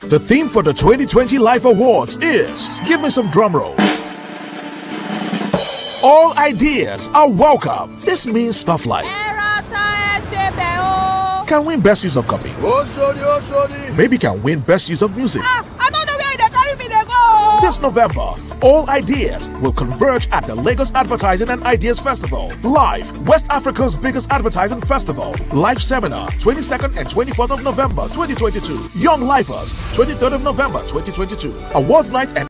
The theme for the 2020 LAIF Awards is, give me some drum roll. All ideas are welcome. This means stuff like can win best use of copy. Maybe can win best use of music. I don't know where they're carrying me to go. This November, all ideas will converge at the Lagos Advertising and Ideas Festival. LAIF, West Africa's biggest advertising festival. LAIF Seminar, 22nd and 24th of November 2022. Young Lifers, 23rd of November 2022. Awards night and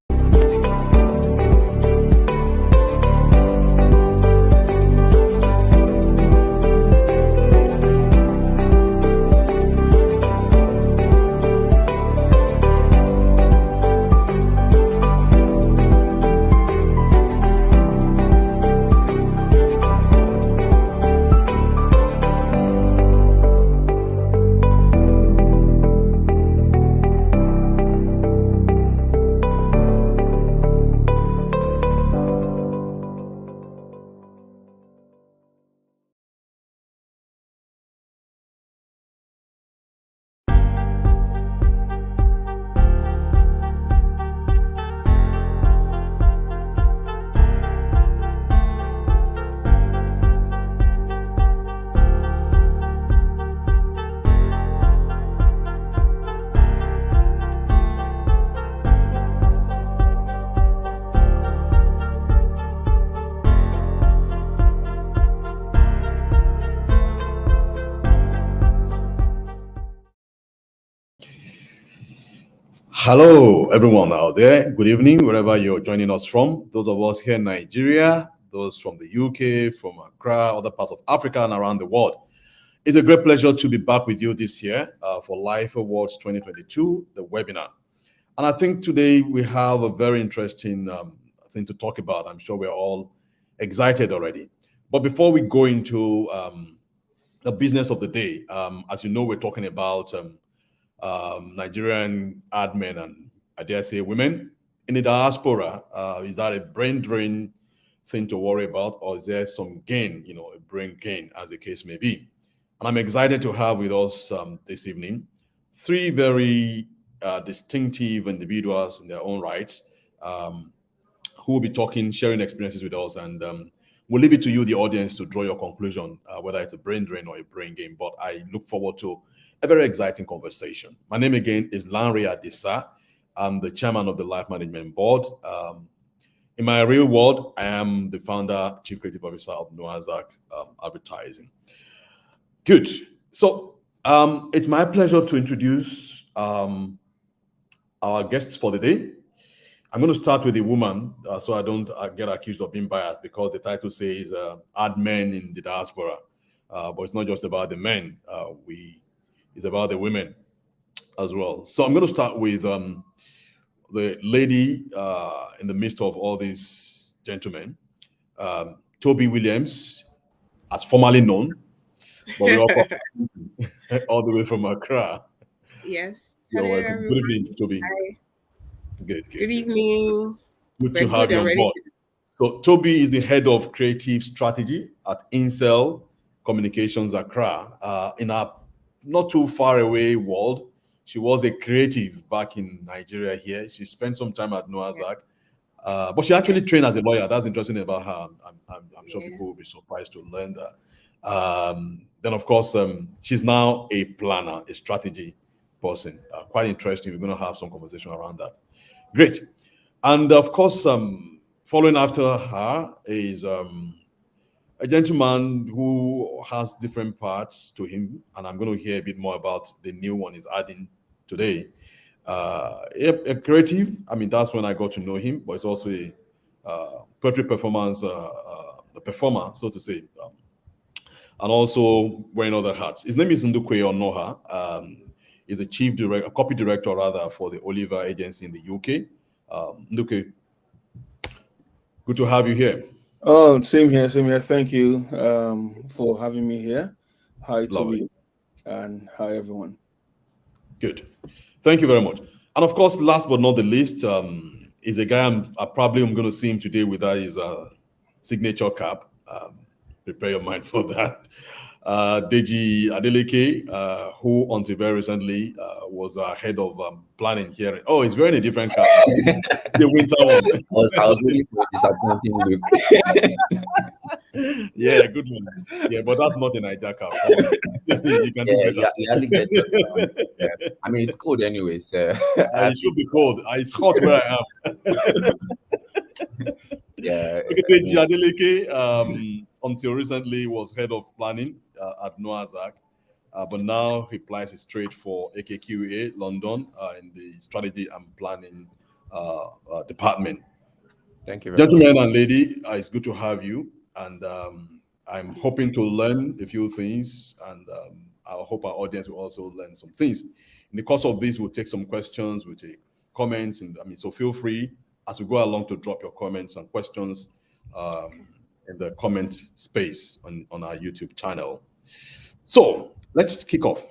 hello, everyone out there. Good evening, wherever you're joining us from. Those of us here in Nigeria, those from the UK, from Accra, other parts of Africa, and around the world. It's a great pleasure to be back with you this year for LAIF Awards 2022, the webinar. And I think today we have a very interesting thing to talk about. I'm sure we're all excited already. But before we go into the business of the day, as you know, we're talking about Nigerian admin and I dare say women in the diaspora. Is that a brain drain thing to worry about, or is there some gain, a brain gain as the case may be? And I'm excited to have with us this evening three very distinctive individuals in their own rights who will be talking, sharing experiences with us, and we'll leave it to you, the audience, to draw your conclusion whether it's a brain drain or a brain gain. But I look forward to a very exciting conversation. My name again is Lanre Adisa. I'm the chairman of the LAIF Management Board. In my real world, I am the founder, chief creative officer of Noazak Advertising. Good. So it's my pleasure to introduce our guests for the day. I'm going to start with a woman, so I don't get accused of being biased, because the title says Admen in the diaspora. But it's not just about the men. It's about the women as well. So I'm going to start with the lady in the midst of all these gentlemen, Tobi Williams, as formerly known, but we all the way from Accra. Yes. You're welcome. Good evening, Tobi. Hi. Good evening. Good to have you on board. So Tobi is the head of creative strategy at Insel Communications Accra. In our not too far away world, she was a creative back in Nigeria here. She spent some time at Noazak, but she actually trained as a lawyer. That's interesting about her. I'm sure people will be surprised to learn that. Then, of course, she's now a planner, a strategy person. Quite interesting. We're going to have some conversation around that. Great. And, of course, following after her is a gentleman who has different parts to him, and I'm going to hear a bit more about the new one he's adding today. A creative, that's when I got to know him, but it's also a poetry performance, the performer, so to say, and also wearing other hats. His name is Ndukwe Onuoha. He's a copy director rather, for the Oliver Agency in the UK. Ndukwe, good to have you here. Oh, same here. Thank you for having me here. Hi, Tobi, and hi, everyone. Good. Thank you very much. And of course, last but not the least, is a guy I'm going to see him today with his signature cap. Prepare your mind for that. Deji Adeleke, who until very recently was head of planning here. Oh, he's wearing a different cap. The winter one. I was waiting for a disappointing look. Yeah, good one. Yeah, but that's not an idea cap. You can do better. You hardly get that. Yeah. I mean, it's cold anyway, so It should be cold. It's hot where I am. Yeah. Okay, Deji Adeleke, until recently was head of planning at Noazak, but now he applies his trade for AKQA London in the strategy and planning department. Thank you very Gentlemen and lady, it's good to have you, and I'm hoping to learn a few things, and I hope our audience will also learn some things. In the course of this, we'll take some questions, we'll take comments, and so feel free as we go along to drop your comments and questions in the comment space on our YouTube channel. So let's kick off.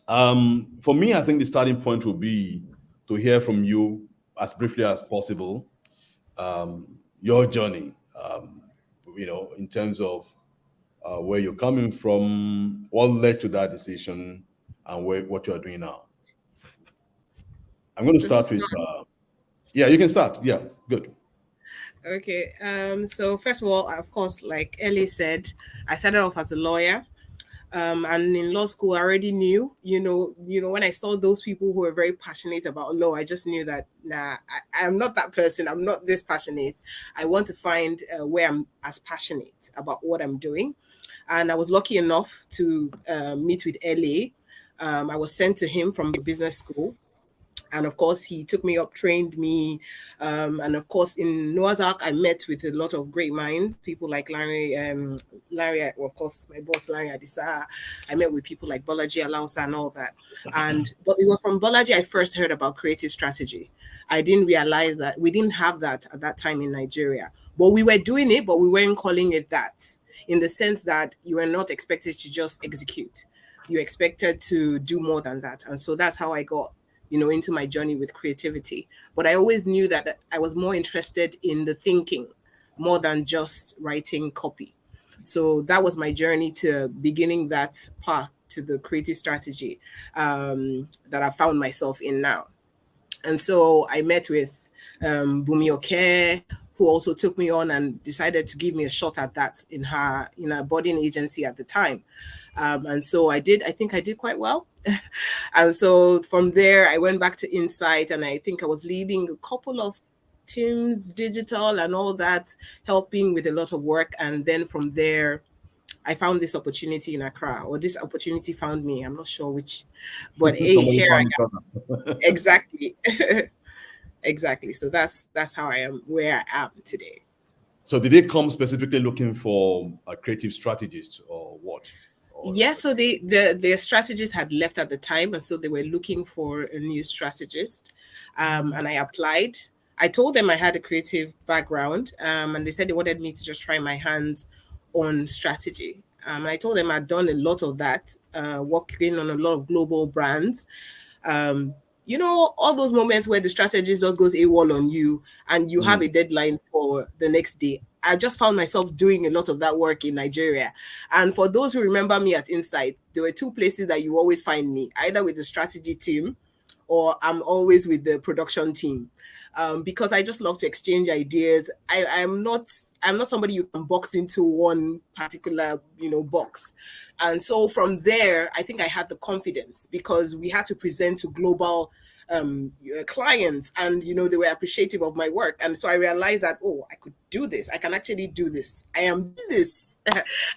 For me, I think the starting point will be to hear from you as briefly as possible, your journey, in terms of where you're coming from, what led to that decision, and what you're doing now. I'm going to start with, yeah, you can start. Yeah, good. Okay. So first of all, of course, like Ellie said, I started off as a lawyer. And in law school, I already knew, when I saw those people who were very passionate about law, I just knew that, I'm not that person. I'm not this passionate. I want to find where I'm as passionate about what I'm doing. And I was lucky enough to meet with LA. I was sent to him from the business school. And of course, he took me up, trained me. And of course, in Noah's Ark, I met with a lot of great minds, people like Larry, of course, my boss, Larry Adisa. I met with people like Bolaji Alausa and all that. But it was from Bolaji I first heard about creative strategy. I didn't realize that we didn't have that at that time in Nigeria. But we were doing it, but we weren't calling it that, in the sense that you were not expected to just execute. You expected to do more than that. And so that's how I got into my journey with creativity. But I always knew that I was more interested in the thinking more than just writing copy. So that was my journey to beginning that path to the creative strategy that I found myself in now. And so I met with Bumi Oke, who also took me on and decided to give me a shot at that in her boarding agency at the time. And so I think I did quite well. And so from there, I went back to Insight, and I think I was leading a couple of teams, digital and all that, helping with a lot of work. And then from there, I found this opportunity in Accra, or this opportunity found me. I'm not sure which, but here I am. Exactly. Exactly. So that's how I am where I am today. So did they come specifically looking for a creative strategist or what? Yes, so the strategist had left at the time, and so they were looking for a new strategist. And I applied. I told them I had a creative background, and they said they wanted me to just try my hands on strategy. And I told them I'd done a lot of that, working on a lot of global brands. All those moments where the strategist just goes AWOL on you and you have a deadline for the next day. I just found myself doing a lot of that work in Nigeria. And for those who remember me at Insight, there were two places that you always find me, either with the strategy team or I'm always with the production team. Because I just love to exchange ideas. I'm not somebody you can box into one particular, box. And so from there, I think I had the confidence because we had to present to global clients, and they were appreciative of my work. And so I realized that, I could do this. I can actually do this. I am this.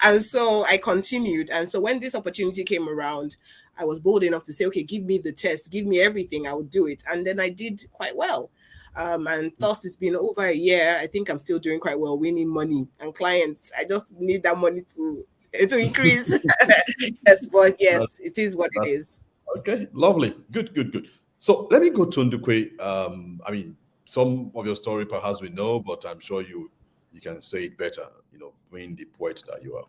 And so I continued. And so when this opportunity came around, I was bold enough to say, okay, give me the test, give me everything, I would do it. And then I did quite well. And thus it's been over a year. I think I'm still doing quite well, winning money and clients. I just need that money to increase. Yes, but yes, it is what it is. Okay, lovely. Good. So let me go to Ndukwe. Some of your story perhaps we know, but I'm sure you can say it better, being the poet that you are.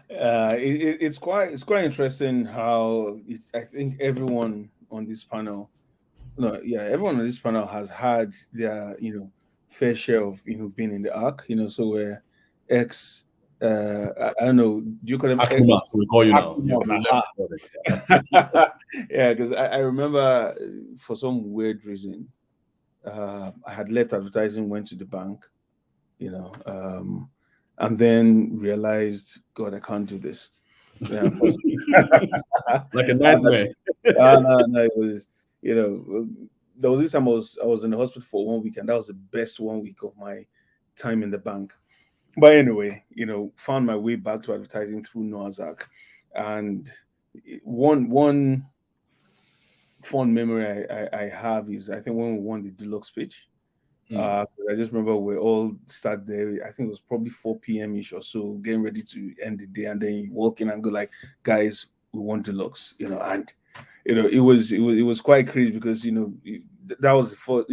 It's quite interesting how I think everyone on this panel, everyone on this panel has had their fair share of being in the arc. So we're ex I don't know. Do you call them? Akumas, we call you now. Yeah, because I remember for some weird reason, I had left advertising, went to the bank, and then realized, God, I can't do this. Yeah, like a nightmare. no, it was, there was this time I was in the hospital for 1 week, and that was the best 1 week of my time in the bank. But anyway, found my way back to advertising through Noah's Ark. And one fond memory I have is, I think, when we won the deluxe pitch. I just remember we all sat there. I think it was probably 4 p.m. ish or so, getting ready to end the day, and then you walk in and go like, "Guys, we won deluxe," and it was quite crazy because that was the first,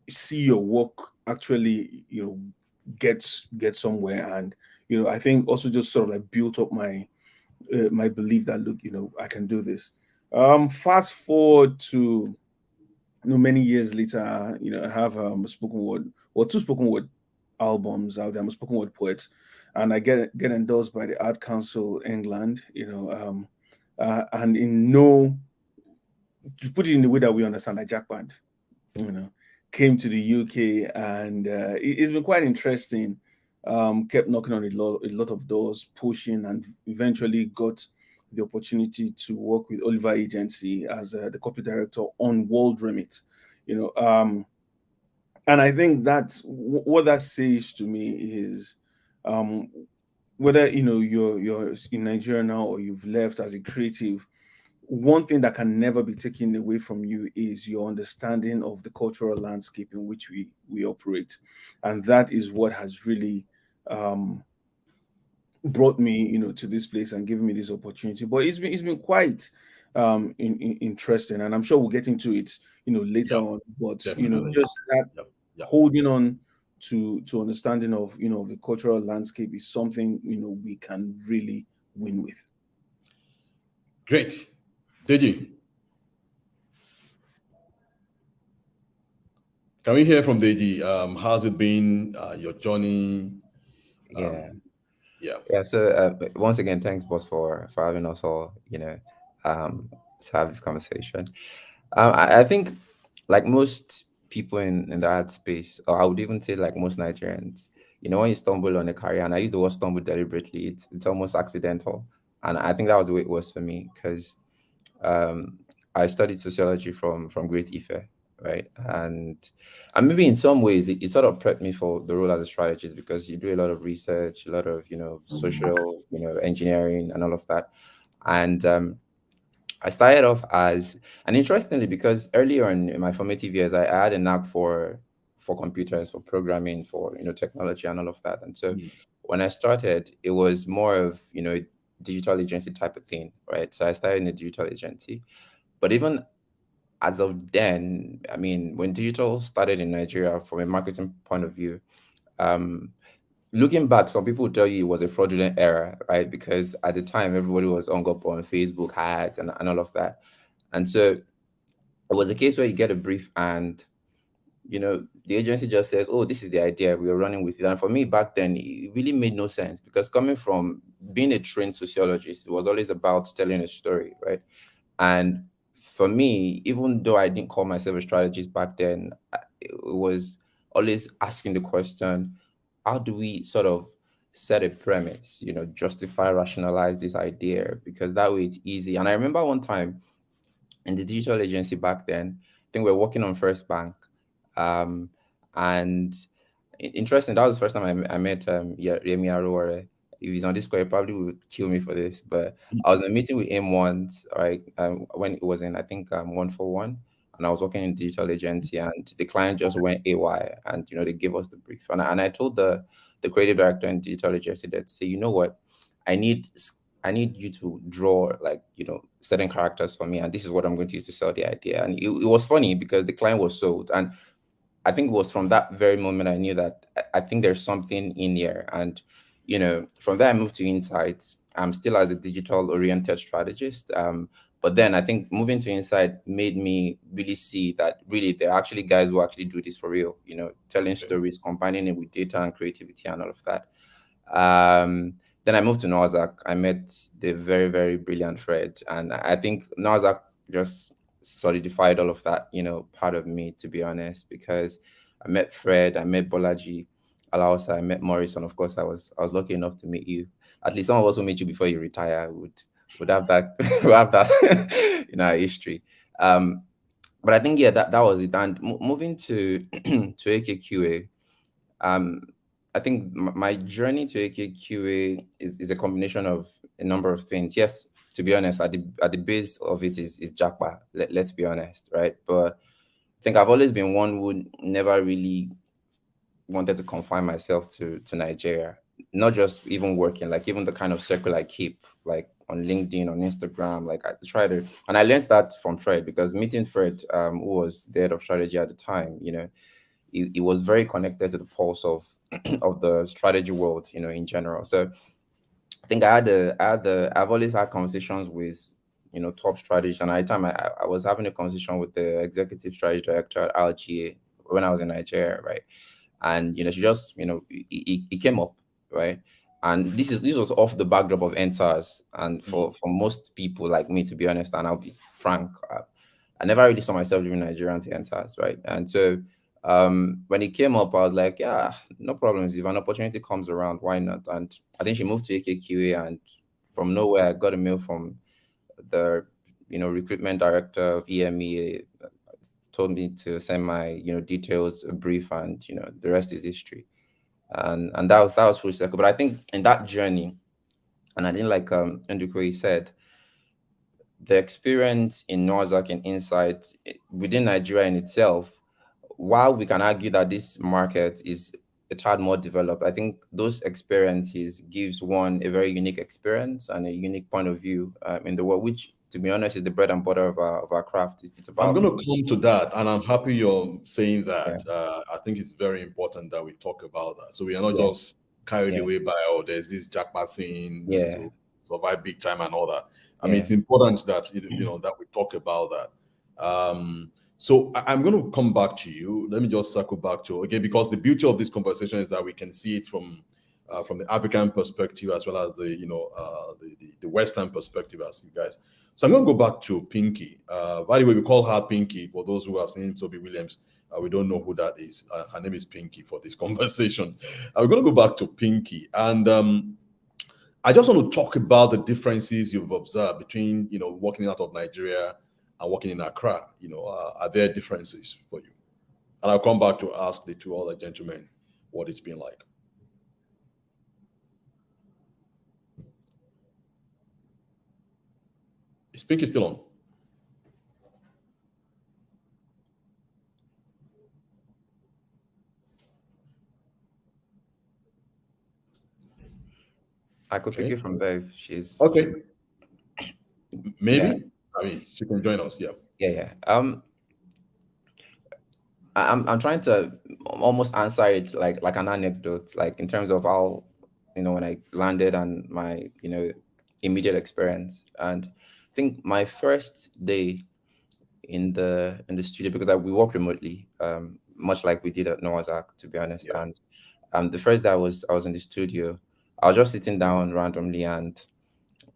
see your work actually get somewhere. And I think also just sort of like built up my my belief that, look, I can do this. Fast forward to many years later, I have spoken word or 2 spoken word albums out there. I'm a spoken word poet, and I get endorsed by the Art Council England, and to put it in the way that we understand, a jack band, came to the UK, and it's been quite interesting. Kept knocking on a lot of doors, pushing, and eventually got the opportunity to work with Oliver Agency as the copy director on WorldRemit. And I think that's what that says to me is, whether you're in Nigeria now or you've left as a creative, one thing that can never be taken away from you is your understanding of the cultural landscape in which we operate. And that is what has really brought me to this place and given me this opportunity. But it's been quite interesting, and I'm sure we'll get into it later on. But definitely. just that holding on to understanding of of the cultural landscape is something we can really win with. Great. Deji, can we hear from Deji? How's it been, your journey? So once again, thanks, boss, for having us all to have this conversation. I think, like most people in the art space, or I would even say like most Nigerians, when you stumble on a career, and I use the word stumble deliberately, it's almost accidental. And I think that was the way it was for me, because I studied sociology from Great Ife, right? And maybe in some ways it sort of prepped me for the role as a strategist, because you do a lot of research, a lot of social engineering and all of that. And I started off as, and interestingly, because earlier in my formative years, I had a knack for computers, for programming, for technology and all of that. And so when I started, it was more of digital agency type of thing, right? So I started in a digital agency. But even as of then, I mean, when digital started in Nigeria from a marketing point of view, looking back, some people tell you it was a fraudulent era, right? Because at the time, everybody was hung up on Facebook ads and all of that. And so it was a case where you get a brief and, the agency just says, oh, this is the idea, we are running with it. And for me back then, it really made no sense, because coming from being a trained sociologist, it was always about telling a story, right? And for me, even though I didn't call myself a strategist back then, it was always asking the question, how do we sort of set a premise, justify, rationalize this idea? Because that way it's easy. And I remember one time in the digital agency back then, I think we were working on First Bank. And interesting, that was the first time I met Remy Arowore. If he's on this call, he probably would kill me for this. But I was in a meeting with him once, right? When it was in, I think, 141, and I was working in digital agency, and the client just went AY, and they gave us the brief, and I told the creative director in digital agency that, say, you know what, I need you to draw certain characters for me, and this is what I'm going to use to sell the idea. And it was funny because the client was sold, and I think it was from that very moment I knew that I think there's something in here. And from there I moved to Insight. I'm still as a digital oriented strategist. But then I think moving to Insight made me really see that really there are actually guys who actually do this for real, telling stories, combining it with data and creativity and all of that. Then I moved to Norzac. I met the very, very brilliant Fred. And I think Norzac just solidified all of that, part of me, to be honest, because I met Fred, I met Bolaji, Alausa, I met Morris, and of course I was lucky enough to meet you. At least some of us who meet you before you retire would have that would have that in our history. But I think that was it. And moving to to AKQA, I think my journey to AKQA is a combination of a number of things. Yes, to be honest, at the base of it is Japa. Let's be honest, right? But I think I've always been one who never really wanted to confine myself to Nigeria. Not just even working, like even the kind of circle I keep, like on LinkedIn, on Instagram, like I try to, and I learned that from Fred, because meeting Fred, who was the head of strategy at the time, he was very connected to the pulse of of the strategy world, in general. So I think I've always had conversations with, top strategists, and at the time I was having a conversation with the executive strategy director at RGA when I was in Nigeria, right? And she just, it came up, right? And this was off the backdrop of NSAS, and for most people like me, to be honest, and I'll be frank, I never really saw myself living in Nigeria until NSAS, right? And so when it came up, I was like, yeah, no problems. If an opportunity comes around, why not? And I think she moved to AKQA, and from nowhere, I got a mail from the recruitment director of EMEA, told me to send my details, a brief, and the rest is history. And that was full circle. But I think in that journey, and I didn't like Ndukwe said, the experience in Norzac and Insights within Nigeria in itself, while we can argue that this market is a tad more developed, I think those experiences gives one a very unique experience and a unique point of view in the world, which, to be honest, is the bread and butter of our craft. It's about. I'm going to come to that, and I'm happy you're saying that. Yeah. I think it's very important that we talk about that, so we are not just carried away by, there's this jackpot thing to survive big time and all that. I mean, it's important that that we talk about that. So I'm going to come back to you. Let me just circle back to again, because the beauty of this conversation is that we can see it from the African perspective as well as the Western perspective, as you guys. So I'm going to go back to Pinky. By the way, we call her Pinky for those who have seen Tobi Williams. We don't know who that is. Her name is Pinky for this conversation. We're going to go back to Pinky, and I just want to talk about the differences you've observed between working out of Nigeria and working in Accra. Are there differences for you? And I'll come back to ask the two other gentlemen what it's been like. Is Pinky still on? I could pick it from there if she's okay. Maybe. Yeah. I mean, she can join us. Yeah. I'm trying to almost answer it like an anecdote, like in terms of how when I landed and my immediate experience. And I think my first day in the studio, because we work remotely, much like we did at Norzac, to be honest. Yeah. And the first day I was in the studio, I was just sitting down randomly, and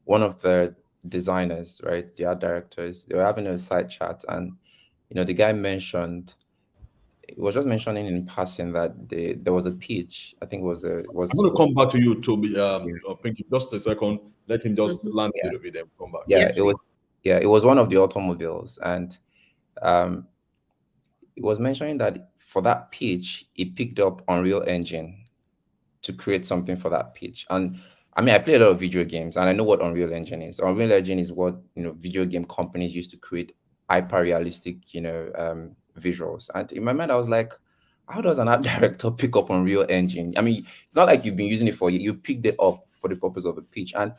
one of the designers, right, the art directors, they were having a side chat, and the guy was just mentioning in passing that there was a pitch. I think was. I'm going to come back to you, Tobi. Pinky, just a second. Let him just land a little bit, then come back. Yeah, yes, it was one of the automobiles, and it was mentioning that for that pitch, he picked up Unreal Engine to create something for that pitch. And I mean, I play a lot of video games, and I know what Unreal Engine is. Unreal Engine is what video game companies use to create hyper realistic, visuals. And in my mind, I was like, how does an art director pick up Unreal Engine? I mean, it's not like you've been using it for you picked it up for the purpose of a pitch. And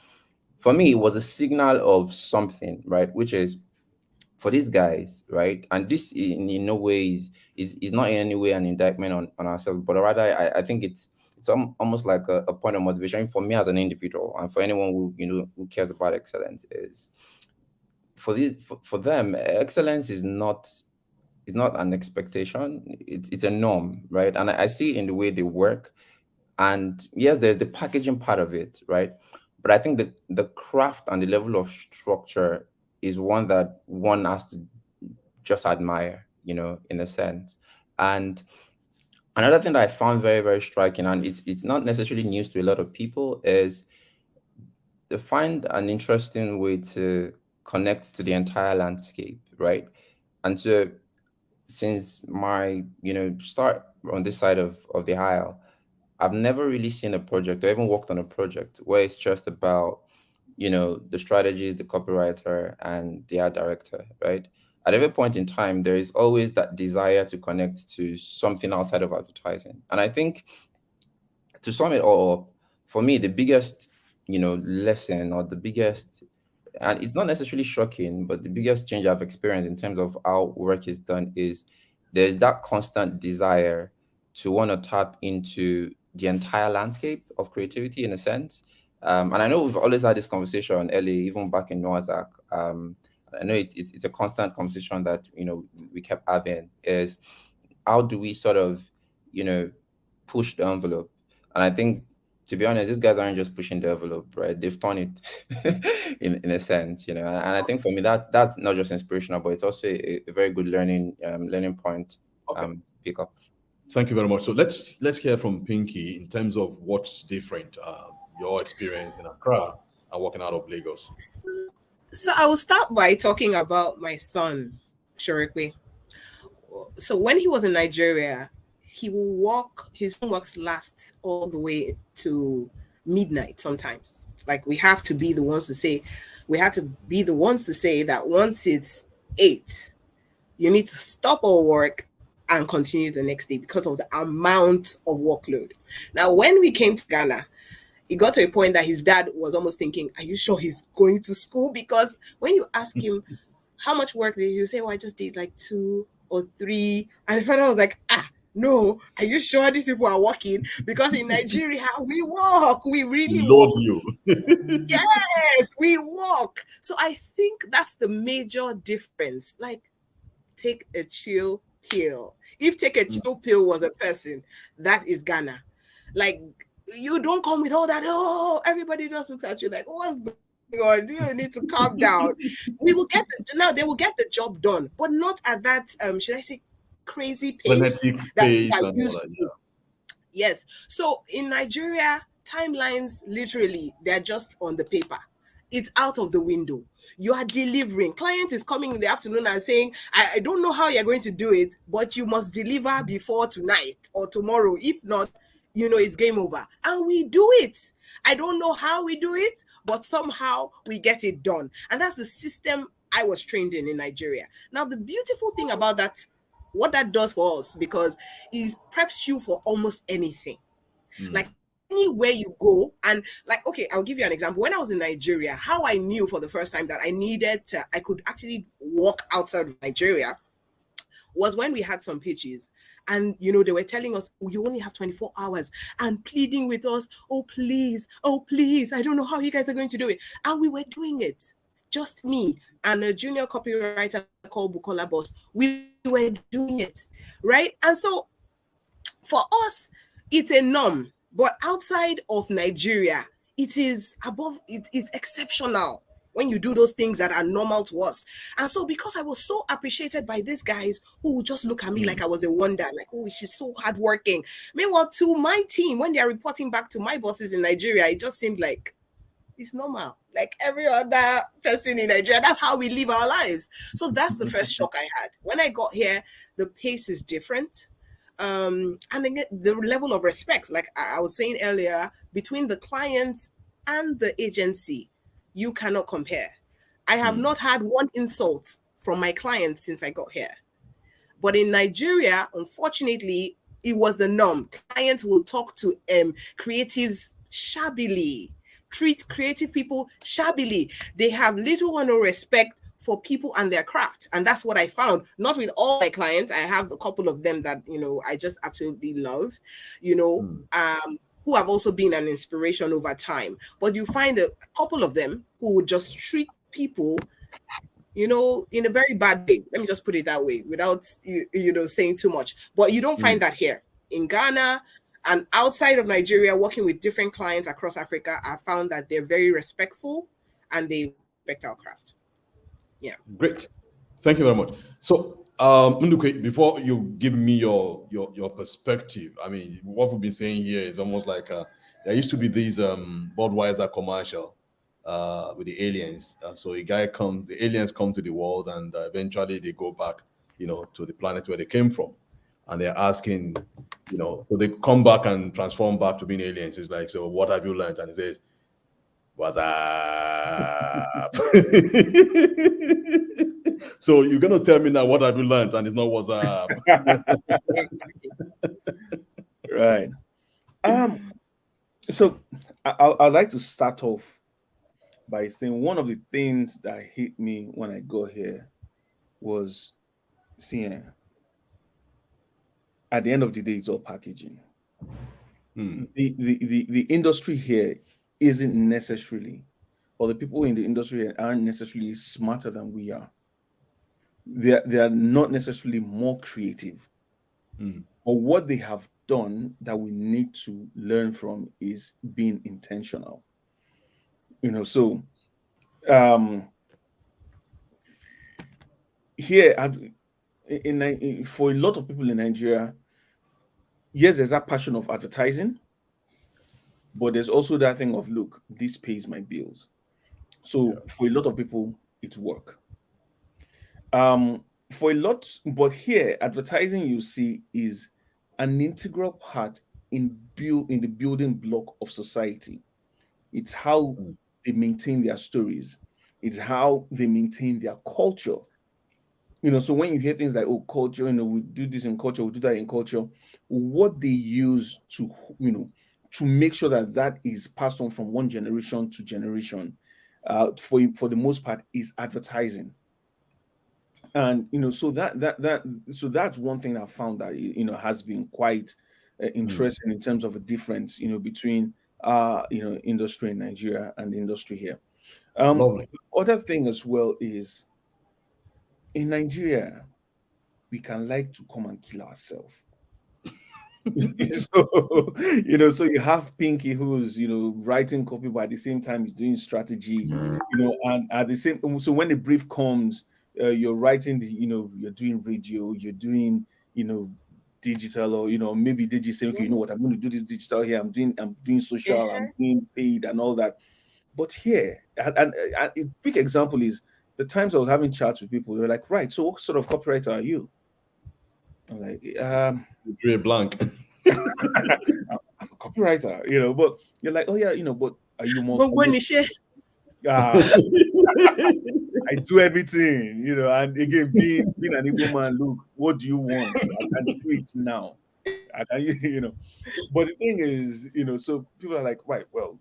for me, it was a signal of something, right? Which is for these guys, right? And this in no way is not in any way an indictment on ourselves, but rather I think it's almost like a point of motivation for me as an individual, and for anyone who cares about excellence, is for them, excellence is not an expectation. It's a norm, right? And I see it in the way they work. And yes, there's the packaging part of it, right? But I think the craft and the level of structure is one that one has to just admire, in a sense. And another thing that I found very, very striking, and it's not necessarily news to a lot of people, is to find an interesting way to connect to the entire landscape, right? And so since my, start on this side of the aisle, I've never really seen a project or even worked on a project where it's just about, the strategist, the copywriter, and the art director, right? At every point in time, there is always that desire to connect to something outside of advertising. And I think to sum it all up, for me, the biggest, lesson or the biggest, and it's not necessarily shocking, but the biggest change I've experienced in terms of how work is done is there's that constant desire to want to tap into the entire landscape of creativity in a sense. And I know we've always had this conversation early, even back in Noah's Ark. I know it's a constant conversation that, we kept having is how do we sort of, push the envelope? And I think, to be honest, these guys aren't just pushing the envelope, right? They've done it in a sense, And I think for me, that's not just inspirational, but it's also a very good learning point pick up. Thank you very much. So let's hear from Pinky in terms of what's different, your experience in Accra and working out of Lagos. So I will start by talking about my son, Shorikwe. So when he was in Nigeria, he will walk, his homeworks last all the way to midnight sometimes. Like we have to be the ones to say that once it's 8, you need to stop all work and continue the next day because of the amount of workload. Now, when we came to Ghana, it got to a point that his dad was almost thinking, are you sure he's going to school? Because when you ask him how much work did you say, I just did like 2 or 3. And I was like, no, are you sure these people are working? Because in Nigeria, we work. We really Love work. you. Yes, we work. So I think that's the major difference. Like, take a chill pill. If take a chill pill was a person, that is Ghana. Like, you don't come with all that, everybody just looks at you like, what's going on? You need to calm down. They will get the job done, but not at that, should I say, crazy pace that we are used to. Yes. So in Nigeria, timelines, literally, they're just on the paper. It's out of the window. You are delivering. Client is coming in the afternoon and saying, I don't know how you're going to do it, but you must deliver before tonight or tomorrow. If not, it's game over. And we do it. I don't know how we do it, but somehow we get it done. And that's the system I was trained in Nigeria. Now, the beautiful thing about that, what that does for us, because it preps you for almost anything. Like anywhere you go, and like, okay, I'll give you an example. When I was in Nigeria, how I knew for the first time that I could actually walk outside of Nigeria was when we had some pitches. And, they were telling us, you only have 24 hours and pleading with us, oh, please, I don't know how you guys are going to do it. And we were doing it. Just me and a junior copywriter called Bukola Boss. We were doing it, right? And so for us, it's a norm. But outside of Nigeria, it is exceptional when you do those things that are normal to us. And so because I was so appreciated by these guys who would just look at me like I was a wonder, like, oh, she's so hardworking. Meanwhile, to my team, when they're reporting back to my bosses in Nigeria, it just seemed like it's normal. Like every other person in Nigeria, that's how we live our lives. So that's the first shock I had. When I got here, the pace is different. And again, the level of respect, like I was saying earlier, between the clients and the agency, you cannot compare. I have not had one insult from my clients since I got here. But in Nigeria, unfortunately, it was the norm. Clients will talk to creatives shabbily, treat creative people shabbily. They have little or no respect for people and their craft. And that's what I found. Not with all my clients. I have a couple of them that, I just absolutely love, who have also been an inspiration over time. But you find a couple of them who would just treat people, in a very bad way. Let me just put it that way without, saying too much. But you don't find that here. In Ghana, And outside of Nigeria, working with different clients across Africa, I found that they're very respectful and they respect our craft. Yeah. Great. Thank you very much. So, Ndukwe, before you give me your perspective, I mean, what we've been saying here is almost like there used to be these Budweiser commercial with the aliens. So the aliens come to the world, and eventually they go back, to the planet where they came from, and they're asking, so they come back and transform back to being aliens. It's like, so what have you learned? And he says, what's up? So you're gonna tell me now what have you learned, and it's not what's up. Right. So I'd like to start off by saying one of the things that hit me when I got here was seeing at the end of the day, it's all packaging. The industry here isn't necessarily, or the people in the industry aren't necessarily smarter than we are. They are not necessarily more creative. But what they have done that we need to learn from is being intentional. So here for a lot of people in Nigeria, yes, there's that passion of advertising, but there's also that thing of, look, this pays my bills. So for a lot of people, it's work. For a lot, but here, advertising, you see, is an integral part in the building block of society. It's how they maintain their stories. It's how they maintain their culture. So when you hear things like, oh, culture, we do this in culture, we do that in culture, what they use to make sure that is passed on from one generation to generation, for the most part, is advertising. And so that's one thing I found that has been quite interesting in terms of a difference between industry in Nigeria and the industry here. Lovely. Other thing as well is, in Nigeria, we can like to come and kill ourselves. So you have Pinky who's writing copy, but at the same time he's doing strategy, and at the same, so when the brief comes, you're writing you're doing radio, you're doing digital, or maybe they just say, okay, you know what, I'm going to do this digital here, I'm doing social, I'm doing paid and all that. But here, and a quick example is the times I was having chats with people, they were like, right, so what sort of copywriter are you? I'm like, You're blank. I'm a copywriter, but you're like, oh yeah, but are you more? But when you share, I do everything, and again, being an Igbo man, look, what do you want? I can do it now. I can, But the thing is, so people are like, right, well,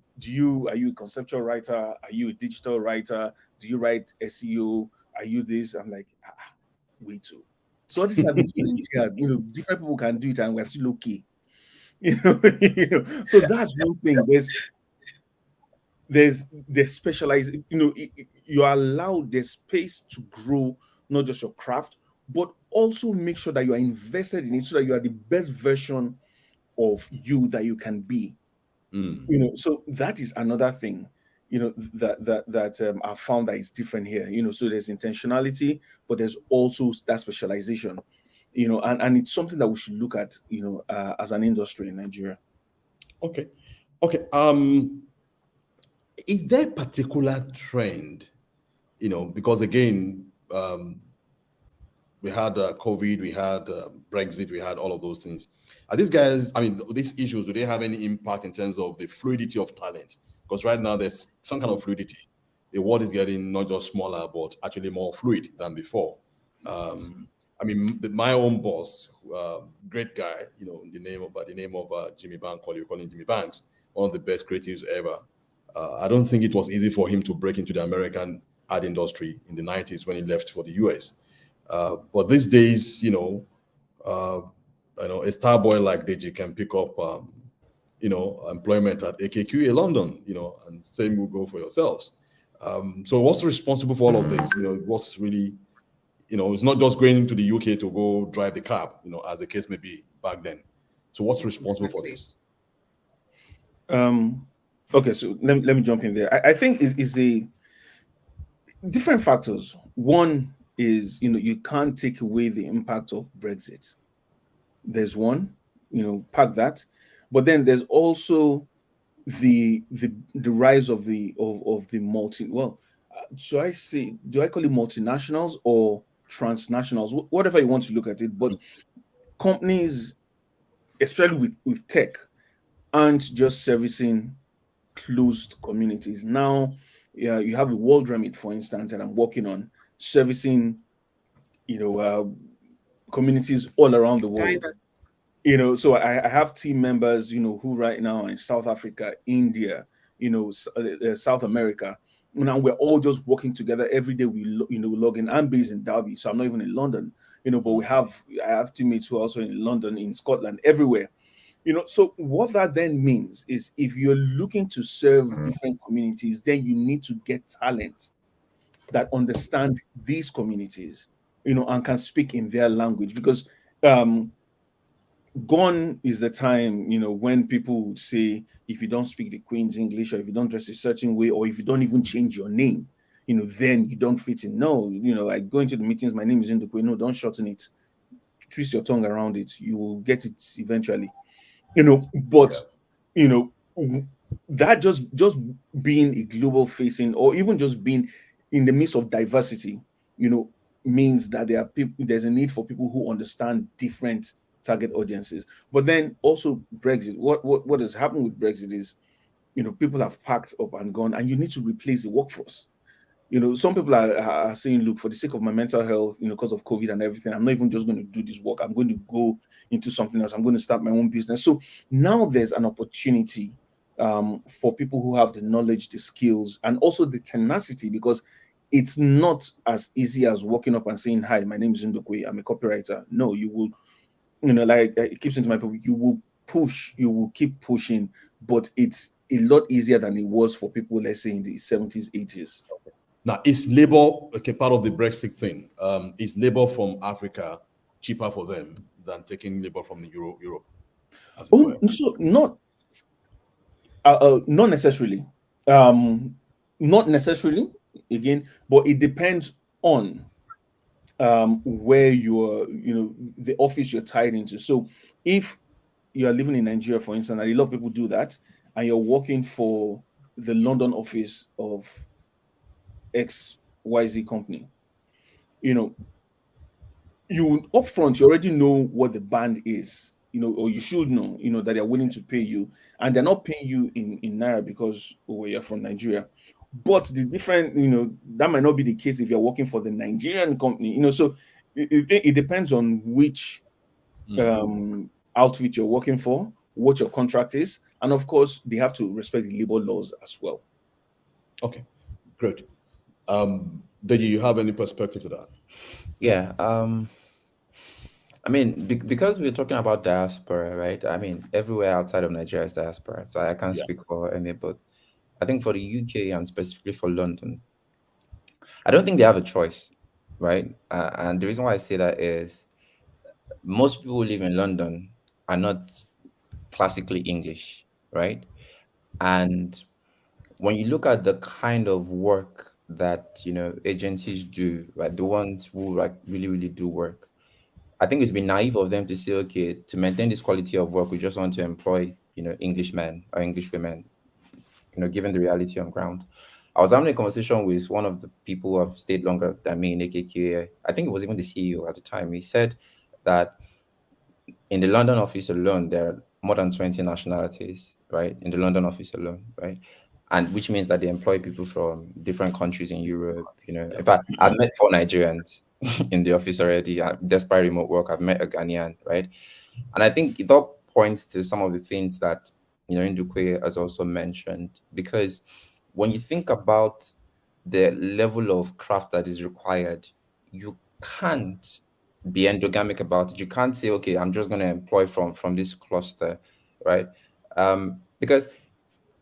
are you a conceptual writer? Are you a digital writer? Do you write SEO? Are you this? I'm like, way too. So all this different people can do it, and we're still okay. So that's one thing. There's specialized. You are allowed the space to grow, not just your craft, but also make sure that you are invested in it, so that you are the best version of you that you can be. So that is another thing. That I found that is different here. So there's intentionality, but there's also that specialization. And it's something that we should look at. As an industry in Nigeria. Okay. Is there a particular trend? Because again, we had COVID, we had Brexit, we had all of those things. Are these guys? I mean, these issues, do they have any impact in terms of the fluidity of talent? Because right now there's some kind of fluidity. The world is getting not just smaller, but actually more fluid than before. My own boss, great guy, the name of Jimmy Banks, we call him Jimmy Banks, one of the best creatives ever. I don't think it was easy for him to break into the American ad industry in the 90s when he left for the US. But these days, a star boy like Deji can pick up employment at AKQA London, and same will go for yourselves. So what's responsible for all of this? What's really, it's not just going to the UK to go drive the cab, as the case may be back then. So what's responsible for this? Okay, so let me jump in there. I think it's a different factors. One is, you can't take away the impact of Brexit. There's one, pack that. But then there's also the rise of the multi, well, do I call it multinationals or transnationals, whatever you want to look at it, but companies, especially with tech, aren't just servicing closed communities. Now, you have the WorldRemit, for instance, that I'm working on, servicing, communities all around the world. So I have team members, who right now are in South Africa, India, South America. Now we're all just working together every day. We log in. I'm based in Derby, so I'm not even in London. But I have teammates who are also in London, in Scotland, everywhere. So what that then means is, if you're looking to serve different communities, then you need to get talent that understand these communities, and can speak in their language, because gone is the time, when people would say, if you don't speak the Queen's English, or if you don't dress a certain way, or if you don't even change your name, then you don't fit in. No, like going to the meetings, my name is Ndukwe. No, don't shorten it. Twist your tongue around it. You will get it eventually. But that just being a global facing, or even just being in the midst of diversity, means that there's a need for people who understand different target audiences. But then also Brexit, what has happened with Brexit is, people have packed up and gone, and you need to replace the workforce. Some people are saying, look, for the sake of my mental health, because of COVID and everything, I'm not even just going to do this work. I'm going to go into something else. I'm going to start my own business. So now there's an opportunity for people who have the knowledge, the skills, and also the tenacity, because it's not as easy as walking up and saying, hi, my name is Ndukwe, I'm a copywriter. No, you will, like it keeps into my point, you will push, you will keep pushing, but it's a lot easier than it was for people, let's say, in the 70s, 80s. Now, is labor part of the Brexit thing? Is labor from Africa cheaper for them than taking labor from the Europe? So not necessarily. Not necessarily, again, but it depends on where you're, the office you're tied into. So if you are living in Nigeria, for instance, and a lot of people do that, and you're working for the London office of XYZ company, you upfront, you already know what the band is, or you should know, that they're willing to pay you, and they're not paying you in Naira because you're from Nigeria. But the different, that might not be the case if you're working for the Nigerian company, so it depends on which outfit you're working for, what your contract is, and of course, they have to respect the labor laws as well. Okay, great. Do you have any perspective to that? Yeah. I mean, because we're talking about diaspora, right? I mean, everywhere outside of Nigeria is diaspora, so I can't speak for any, but I think for the UK and specifically for London, I don't think they have a choice, right? And the reason why I say that is most people who live in London are not classically English, right? And when you look at the kind of work that agencies do, right, the ones who like really do work, I think it's been naive of them to say, okay, to maintain this quality of work, we just want to employ English men or English women, given the reality on ground. I was having a conversation with one of the people who have stayed longer than me in AKQA. I think it was even the CEO at the time. He said that in the London office alone, there are more than 20 nationalities, right? In the London office alone, right? And which means that they employ people from different countries in Europe. In fact, I've met 4 Nigerians in the office already. Despite remote work, I've met a Ghanaian, right? And I think it all points to some of the things that Ndukwe has also mentioned, because when you think about the level of craft that is required, you can't be endogamic about it. You can't say, okay, I'm just going to employ from this cluster, right? Because,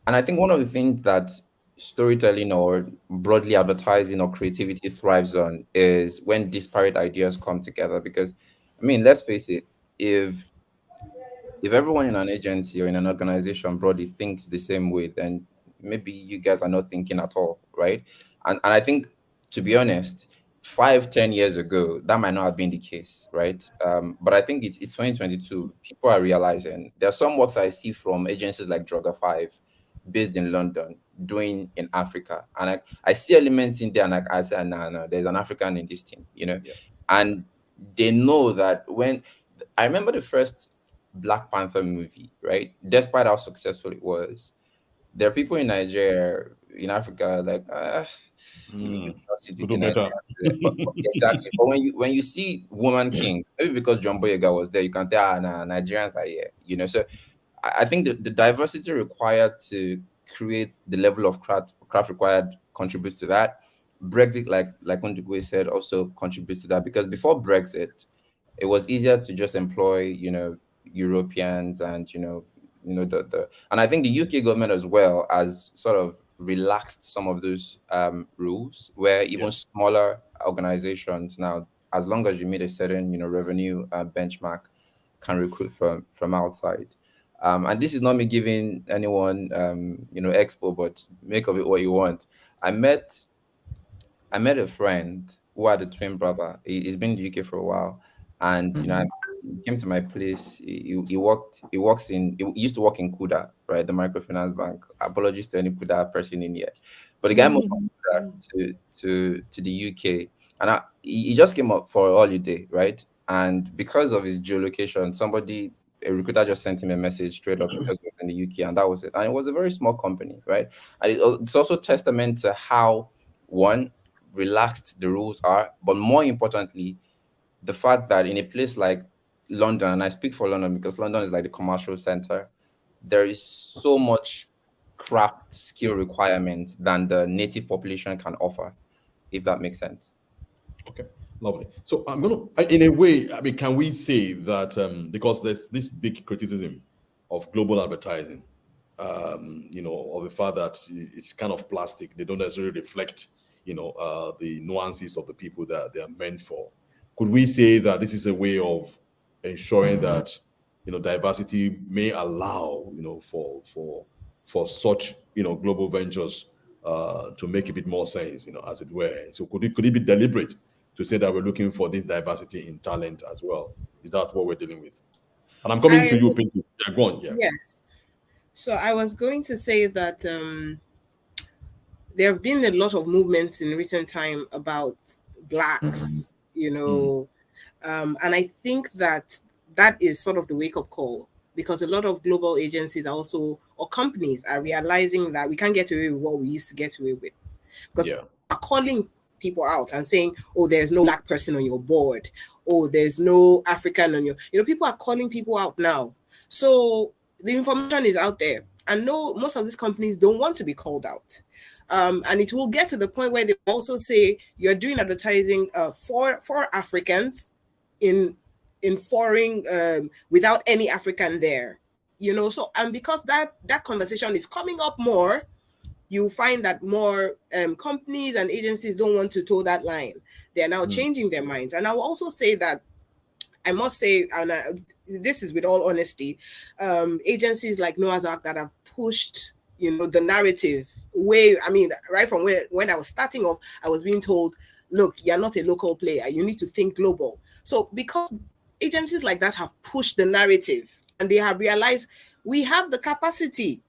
and I think one of the things that storytelling or broadly advertising or creativity thrives on is when disparate ideas come together. Because, I mean, let's face it, if if everyone in an agency or in an organization broadly thinks the same way, then maybe you guys are not thinking at all, right? And I think, to be honest, 5-10 years ago, that might not have been the case, right? But I think it's 2022. People are realizing there are some works I see from agencies like Droga 5, based in London, doing in Africa, and I see elements in there, and I say, no, there's an African in this team, and they know that when I remember the first Black Panther movie, right? Despite how successful it was, there are people in Nigeria, in Africa, like do better. Exactly. But when you see Woman King, maybe because John Boyega was there, you can tell Nigerians are here, So I think the diversity required to create the level of craft required contributes to that. Brexit, like Ndukwe said, also contributes to that, because before Brexit, it was easier to just employ, Europeans and and I think the UK government as well has sort of relaxed some of those rules, where even smaller organizations now, as long as you meet a certain revenue benchmark, can recruit from outside. And this is not me giving anyone expo, but make of it what you want. I met a friend who had a twin brother. He's been in the UK for a while, and he came to my place. He used to work in Kuda, right, the microfinance bank. Apologies to any Kuda person in here, but the guy moved from Kuda to the UK, and he just came up for a holiday, right? And because of his geolocation, a recruiter just sent him a message straight up because he was in the UK, and that was it. And it was a very small company, right? And it's also testament to how, one, relaxed the rules are, but more importantly, the fact that in a place like London, and I speak for London because London is like the commercial center, there is so much craft skill requirements than the native population can offer, if that makes sense. Okay, lovely. So I'm in a way, can we say that because there's this big criticism of global advertising, of the fact that it's kind of plastic, they don't necessarily reflect, the nuances of the people that they are meant for. Could we say that this is a way of ensuring that diversity may allow for such global ventures to make a bit more sense, as it were? So could it be deliberate to say that we're looking for this diversity in talent as well? Is that what we're dealing with? And I'm coming to you, Pinky. Yeah, go on. Yeah. Yes. So I was going to say that there have been a lot of movements in recent time about Blacks, and I think that is sort of the wake-up call, because a lot of global agencies are also, or companies, are realizing that we can't get away with what we used to get away with. Because are calling people out and saying, oh, there's no Black person on your board, oh, there's no African on your, people are calling people out now. So the information is out there, and most of these companies don't want to be called out. And it will get to the point where they also say you're doing advertising for Africans in foreign without any African there, So, and because that conversation is coming up more, you find that more companies and agencies don't want to toe that line. They are now changing their minds. And I will also say that, I must say, and this is with all honesty, agencies like Noah's Ark that have pushed the narrative right from when I was starting off, I was being told, look, you're not a local player, you need to think global. So because agencies like that have pushed the narrative, and they have realized we have the capacity,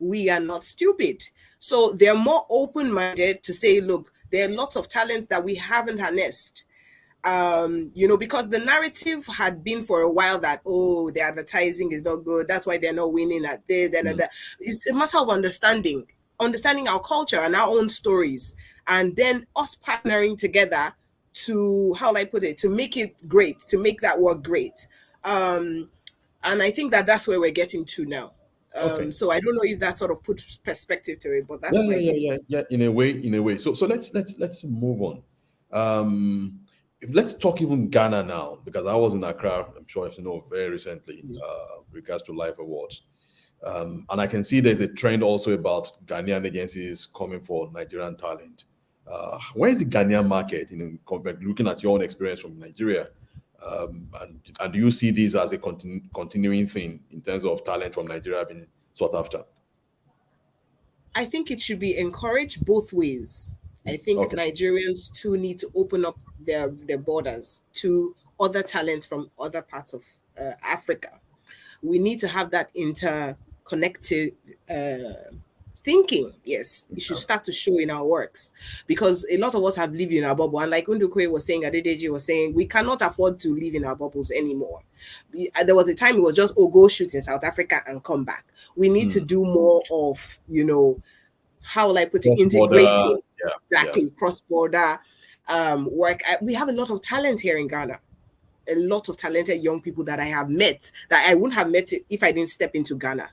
we are not stupid. So they're more open-minded to say, look, there are lots of talents that we haven't harnessed. Because the narrative had been for a while that, oh, the advertising is not good, that's why they're not winning at this and that. It's a matter of understanding our culture and our own stories, and then us partnering together to, how will I put it, to make it great, to make that work great. And I think that's where we're getting to now. So I don't know if that sort of puts perspective to it, but that's in a way. So let's move on. Let's talk even Ghana now, because I was in Accra, I'm sure you know, very recently, regards to LAIF Awards. And I can see there's a trend also about Ghanaian agencies coming for Nigerian talent. Where is the Ghanaian market? Looking at your own experience from Nigeria, And do you see this as a continuing thing in terms of talent from Nigeria being sought after? I think it should be encouraged both ways. I think Nigerians too need to open up their borders to other talents from other parts of Africa. We need to have that interconnected thinking. Yes, it should start to show in our works, because a lot of us have lived in our bubble. And like Ndukwe was saying, Adedeji was saying, we cannot afford to live in our bubbles anymore. There was a time it was just, go shoot in South Africa and come back. We need to do more of, how will I put it, integrating, cross-border work. We have a lot of talent here in Ghana. A lot of talented young people that I have met that I wouldn't have met if I didn't step into Ghana.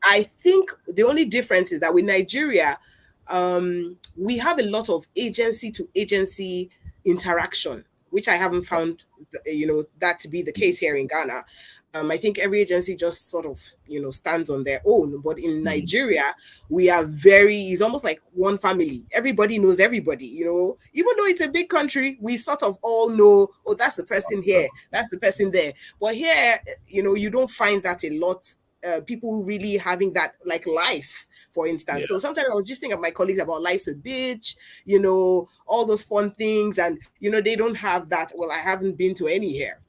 I think the only difference is that with Nigeria, we have a lot of agency to agency interaction, which I haven't found, that to be the case here in Ghana. I think every agency just sort of, stands on their own. But in Nigeria, we are it's almost like one family. Everybody knows everybody, even though it's a big country, we sort of all know, oh, that's the person here, that's the person there. But here, you don't find that a lot. People really having that, like LAIF, for instance. So sometimes I was just thinking of my colleagues about LAIF's a bitch, all those fun things. And, they don't have that. Well, I haven't been to any here.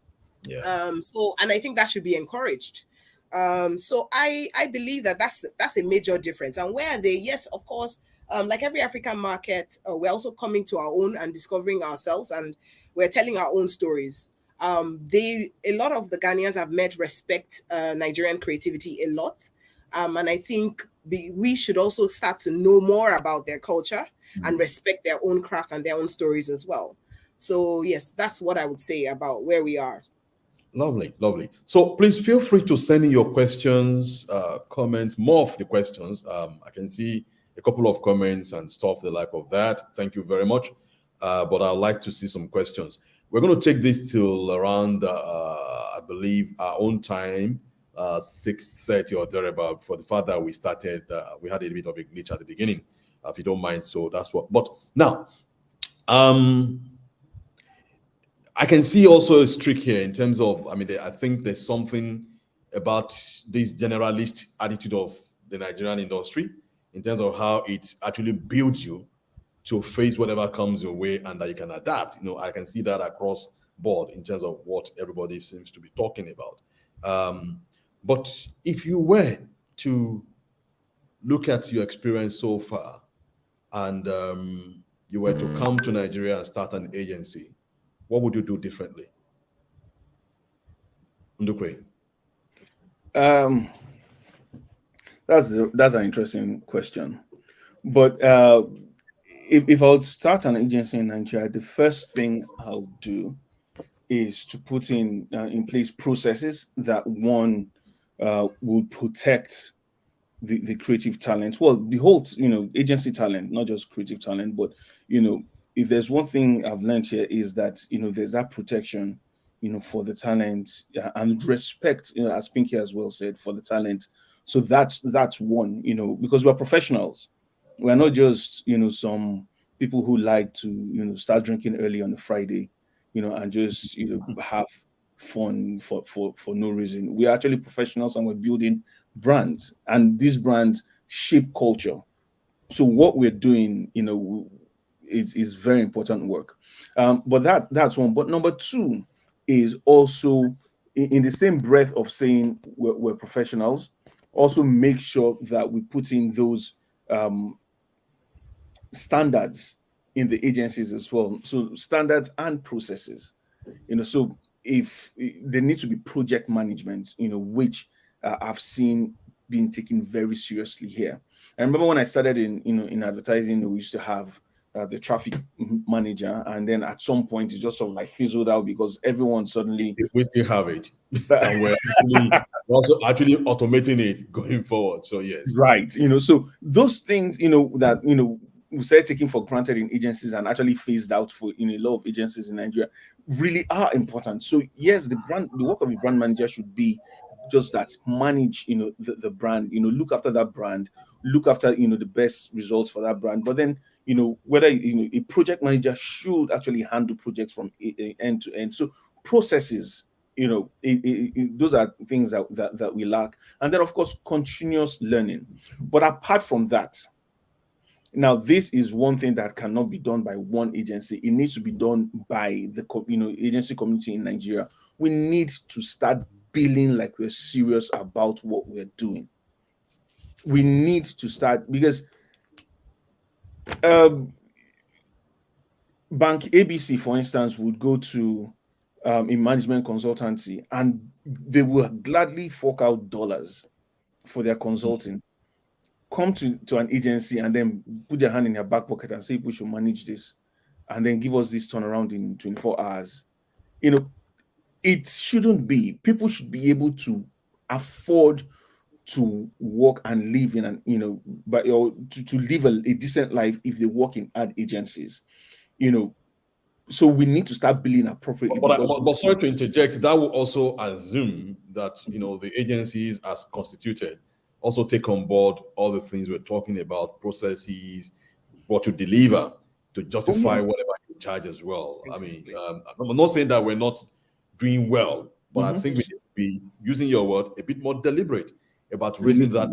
And I think that should be encouraged. So I believe that that's a major difference. And where are they? Yes, of course, like every African market, we're also coming to our own and discovering ourselves, and we're telling our own stories. A lot of the Ghanaians I've met respect Nigerian creativity a lot. And I think we should also start to know more about their culture and respect their own craft and their own stories as well. So yes, that's what I would say about where we are. Lovely. So please feel free to send in your questions, comments, more of the questions. I can see a couple of comments and stuff, the like of that. Thank you very much. But I'd like to see some questions. We're going to take this till around, I believe, our own time, 6:30 or thereabout. For the fact that we started, we had a bit of a glitch at the beginning, if you don't mind. So that's what. But now, I can see also a streak here in terms of, I think there's something about this generalist attitude of the Nigerian industry in terms of how it actually builds you to face whatever comes your way and that you can adapt. I can see that across board in terms of what everybody seems to be talking about. But if you were to look at your experience so far and you were to come to Nigeria and start an agency, what would you do differently? Ndukwe. That's an interesting question. But if I would start an agency in Nigeria, the first thing I'll do is to put in place processes that one will protect the creative talent. Well, the whole agency talent, not just creative talent, but if there's one thing I've learned here is that there's that protection for the talent and respect, as Pinky as well said, for the talent. So that's one, because we're professionals. We're not just some people who like to start drinking early on a Friday, and just have fun for no reason. We're actually professionals, and we're building brands, and these brands shape culture. So what we're doing, is very important work. But that's one. But number two is also in the same breath of saying we're professionals, also make sure that we put in those standards in the agencies as well. So standards and processes, so if there needs to be project management, which I've seen being taken very seriously here. I remember when I started in advertising, we used to have the traffic manager, and then at some point it just sort of like fizzled out because everyone suddenly. We still have it, and we're also actually automating it going forward. So yes, right. So those things, that we started taking for granted in agencies and actually phased out for a lot of agencies in Nigeria really are important. So yes, the work of a brand manager should be just that, manage the brand, look after that brand, look after the best results for that brand, but then whether a project manager should actually handle projects from end to end. So processes, those are things that we lack. And then, of course, continuous learning. But apart from that, now this is one thing that cannot be done by one agency. It needs to be done by the agency community in Nigeria. We need to start billing like we're serious about what we're doing. We need to start, because Bank ABC, for instance, would go to a management consultancy and they will gladly fork out dollars for their consulting. Come to an agency and then put their hand in their back pocket and say, we should manage this, and then give us this turnaround in 24 hours. It shouldn't be. People should be able to afford to work and live in to live a decent life if they work in ad agencies. So we need to start billing appropriately. But sorry to interject, that will also assume that the agencies as constituted also take on board all the things we're talking about, processes, what you deliver to justify whatever you charge as well. Exactly. I mean, I'm not saying that we're not doing well, but I think we need to be, using your word, a bit more deliberate about raising that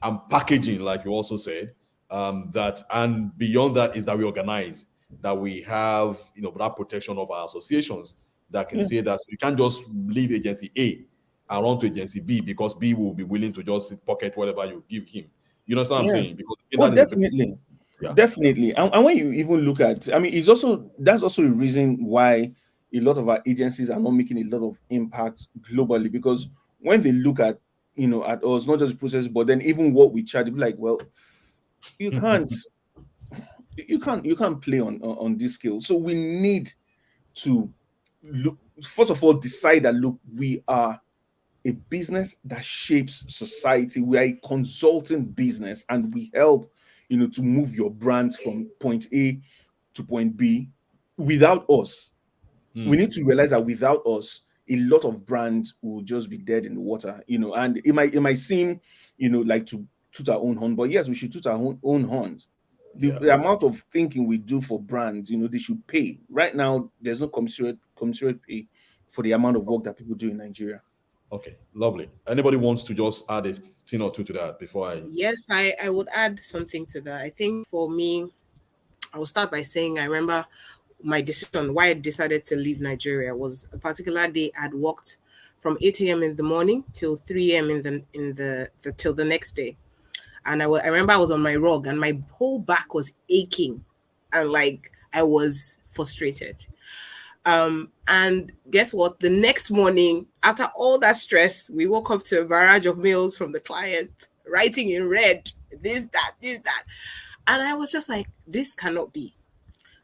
and packaging, like you also said, that, and beyond that is that we organize, that we have, that protection of our associations that can say that. So you can't just leave agency A and run to agency B because B will be willing to just pocket whatever you give him. You know what I'm saying? Because definitely. Definitely. And when you even look at, that's also the reason why a lot of our agencies are not making a lot of impact globally, because when they look at, at us, not just the process, but then even what we charge, they be like, well, you can't play on this scale. So we need to look, first of all, decide that, look, we are a business that shapes society. We are a consulting business, and we help, to move your brand from point A to point B. Without us, we need to realize that without us, a lot of brands will just be dead in the water, and it might seem, like to toot our own horn, but yes, we should toot our own horns. The amount of thinking we do for brands, they should pay. Right now, there's no commensurate pay for the amount of work that people do in Nigeria. Okay, lovely. Anybody wants to just add a thing or two to that before I... Yes, I would add something to that. I think for me, I will start by saying I remember my decision, why I decided to leave Nigeria, was a particular day I'd worked from 8 a.m. in the morning till 3 a.m. till the next day. And I remember I was on my rug and my whole back was aching and like I was frustrated. And guess what? The next morning, after all that stress, we woke up to a barrage of mails from the client, writing in red, this, that. And I was just like, this cannot be.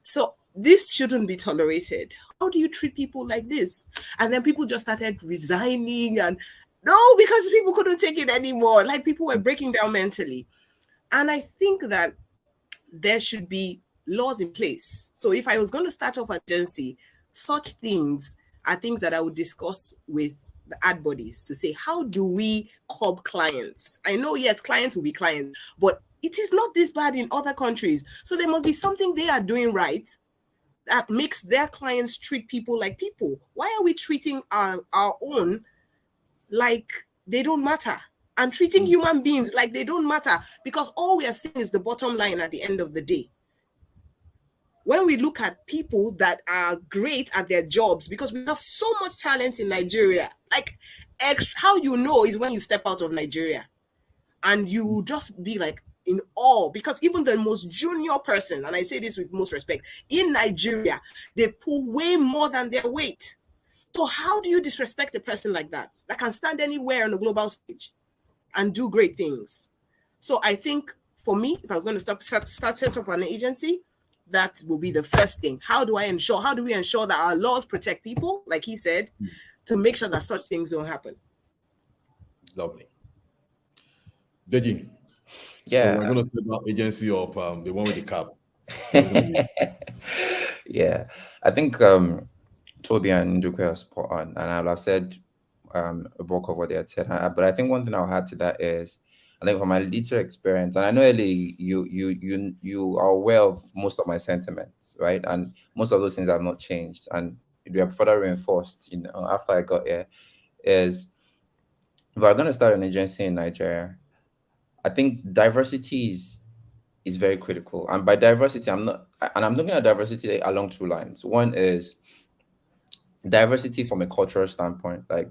So this shouldn't be tolerated. How do you treat people like this? And then people just started resigning, and no, because people couldn't take it anymore. Like people were breaking down mentally. And I think that there should be laws in place. So if I was going to start off an agency, such things are things that I would discuss with the ad bodies to say, how do we curb clients? I know, yes, clients will be clients, but it is not this bad in other countries. So there must be something they are doing right that makes their clients treat people like people. Why are we treating our own like they don't matter, and treating human beings like they don't matter? Because all we are seeing is the bottom line at the end of the day. When we look at people that are great at their jobs, because we have so much talent in Nigeria, like how you know is when you step out of Nigeria and you just be like in awe, because even the most junior person, and I say this with most respect, in Nigeria, they pull way more than their weight. So how do you disrespect a person like that can stand anywhere on the global stage and do great things? So I think for me, if I was going to start setting up an agency, that will be the first thing. How do we ensure that our laws protect people, like he said, to make sure that such things don't happen? Lovely. Deji. Yeah. So we're going to set up agency of the one with the cap. Yeah. I think Tobi and Ndukwe are spot on, and I'll have said a bulk of what they had said. But I think one thing I'll add to that is And then from my little experience, and I know Ellie, you are aware of most of my sentiments, right? And most of those things have not changed, and they are further reinforced, after I got here. Is if we're going to start an agency in Nigeria, I think diversity is very critical. And by diversity, I'm looking at diversity along two lines. One is diversity from a cultural standpoint, like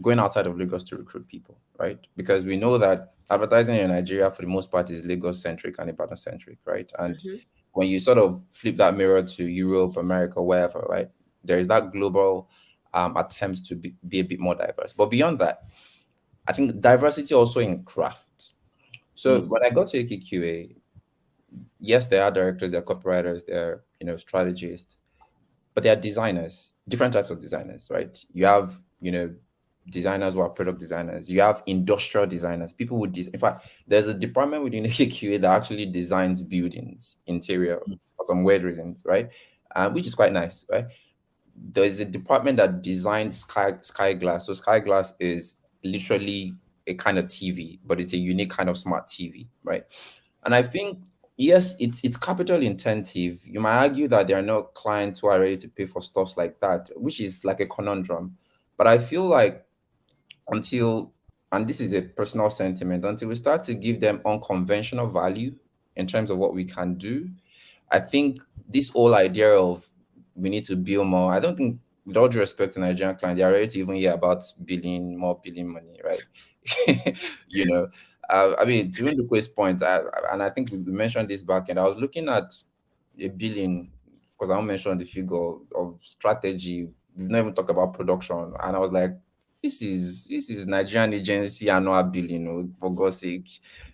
going outside of Lagos to recruit people, right? Because we know that advertising in Nigeria, for the most part, is Lagos-centric and Ibadan-centric, right? And when you sort of flip that mirror to Europe, America, wherever, right, there is that global attempt to be a bit more diverse. But beyond that, I think diversity also in craft. So when I got to AKQA, yes, there are directors, there are copywriters, there are, strategists, but there are designers, different types of designers, right? You have, designers who are product designers. You have industrial designers, people who in fact, there's a department within AKQA that actually designs buildings, interior, for some weird reasons, right? Which is quite nice, right? There's a department that designs sky glass. So sky glass is literally a kind of TV, but it's a unique kind of smart TV, right? And I think, yes, it's capital intensive. You might argue that there are no clients who are ready to pay for stuff like that, which is like a conundrum. But I feel like and this is a personal sentiment, until we start to give them unconventional value in terms of what we can do, I think this whole idea of we need to bill more, I don't think, with all due respect to Nigerian clients, they are ready to even hear about more billing money, right? I mean, to Ndukwe's point, and I think we mentioned this back, and I was looking at a billing, because I won't mention the figure of strategy. We've not even talked about production, and I was like, this is Nigerian agency annual billing, for God's sake,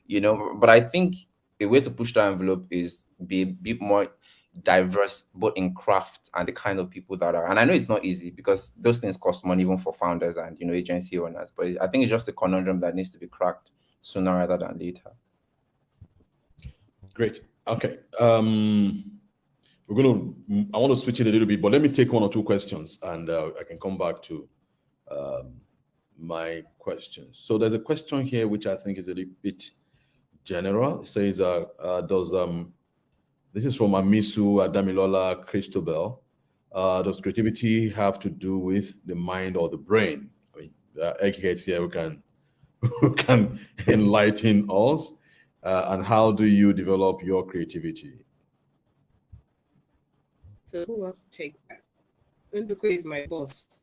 But I think a way to push that envelope is be a bit more diverse, both in craft and the kind of people that are. And I know it's not easy because those things cost money even for founders and agency owners. But I think it's just a conundrum that needs to be cracked sooner rather than later. Great. Okay. I want to switch it a little bit, but let me take one or two questions and I can come back to my questions. So there's a question here which I think is a little bit general. It says, this is from Amisu Adamilola Christobel. Does creativity have to do with the mind or the brain? I mean, eggheads here who can enlighten us. And how do you develop your creativity? So who wants to take that? Ndukwe is my boss.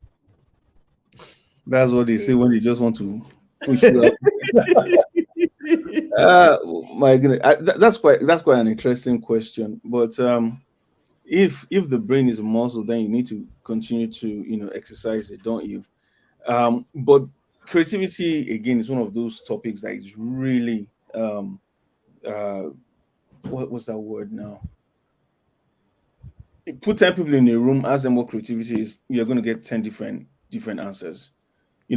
That's what they say when they just want to push you up. My goodness, that's quite an interesting question. But if the brain is a muscle, then you need to continue to exercise it, don't you? But creativity again is one of those topics that is really what was that word now? Put 10 people in a room, ask them what creativity is, you're going to get 10 different answers.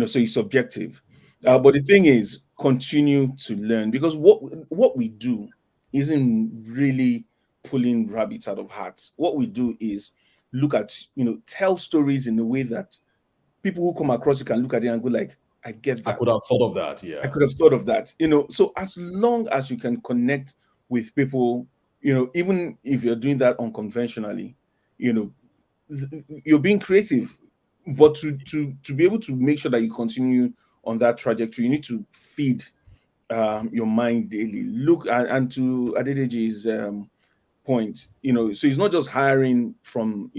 So it's subjective. But the thing is, continue to learn, because what we do isn't really pulling rabbits out of hats. What we do is look at, tell stories in a way that people who come across you can look at it and go like, I get that. I could have thought of that. Yeah. I could have thought of that. So as long as you can connect with people, even if you're doing that unconventionally, you're being creative. But to be able to make sure that you continue on that trajectory, you need to feed your mind daily. Look, and to Adedeji's point, so it's not just hiring from,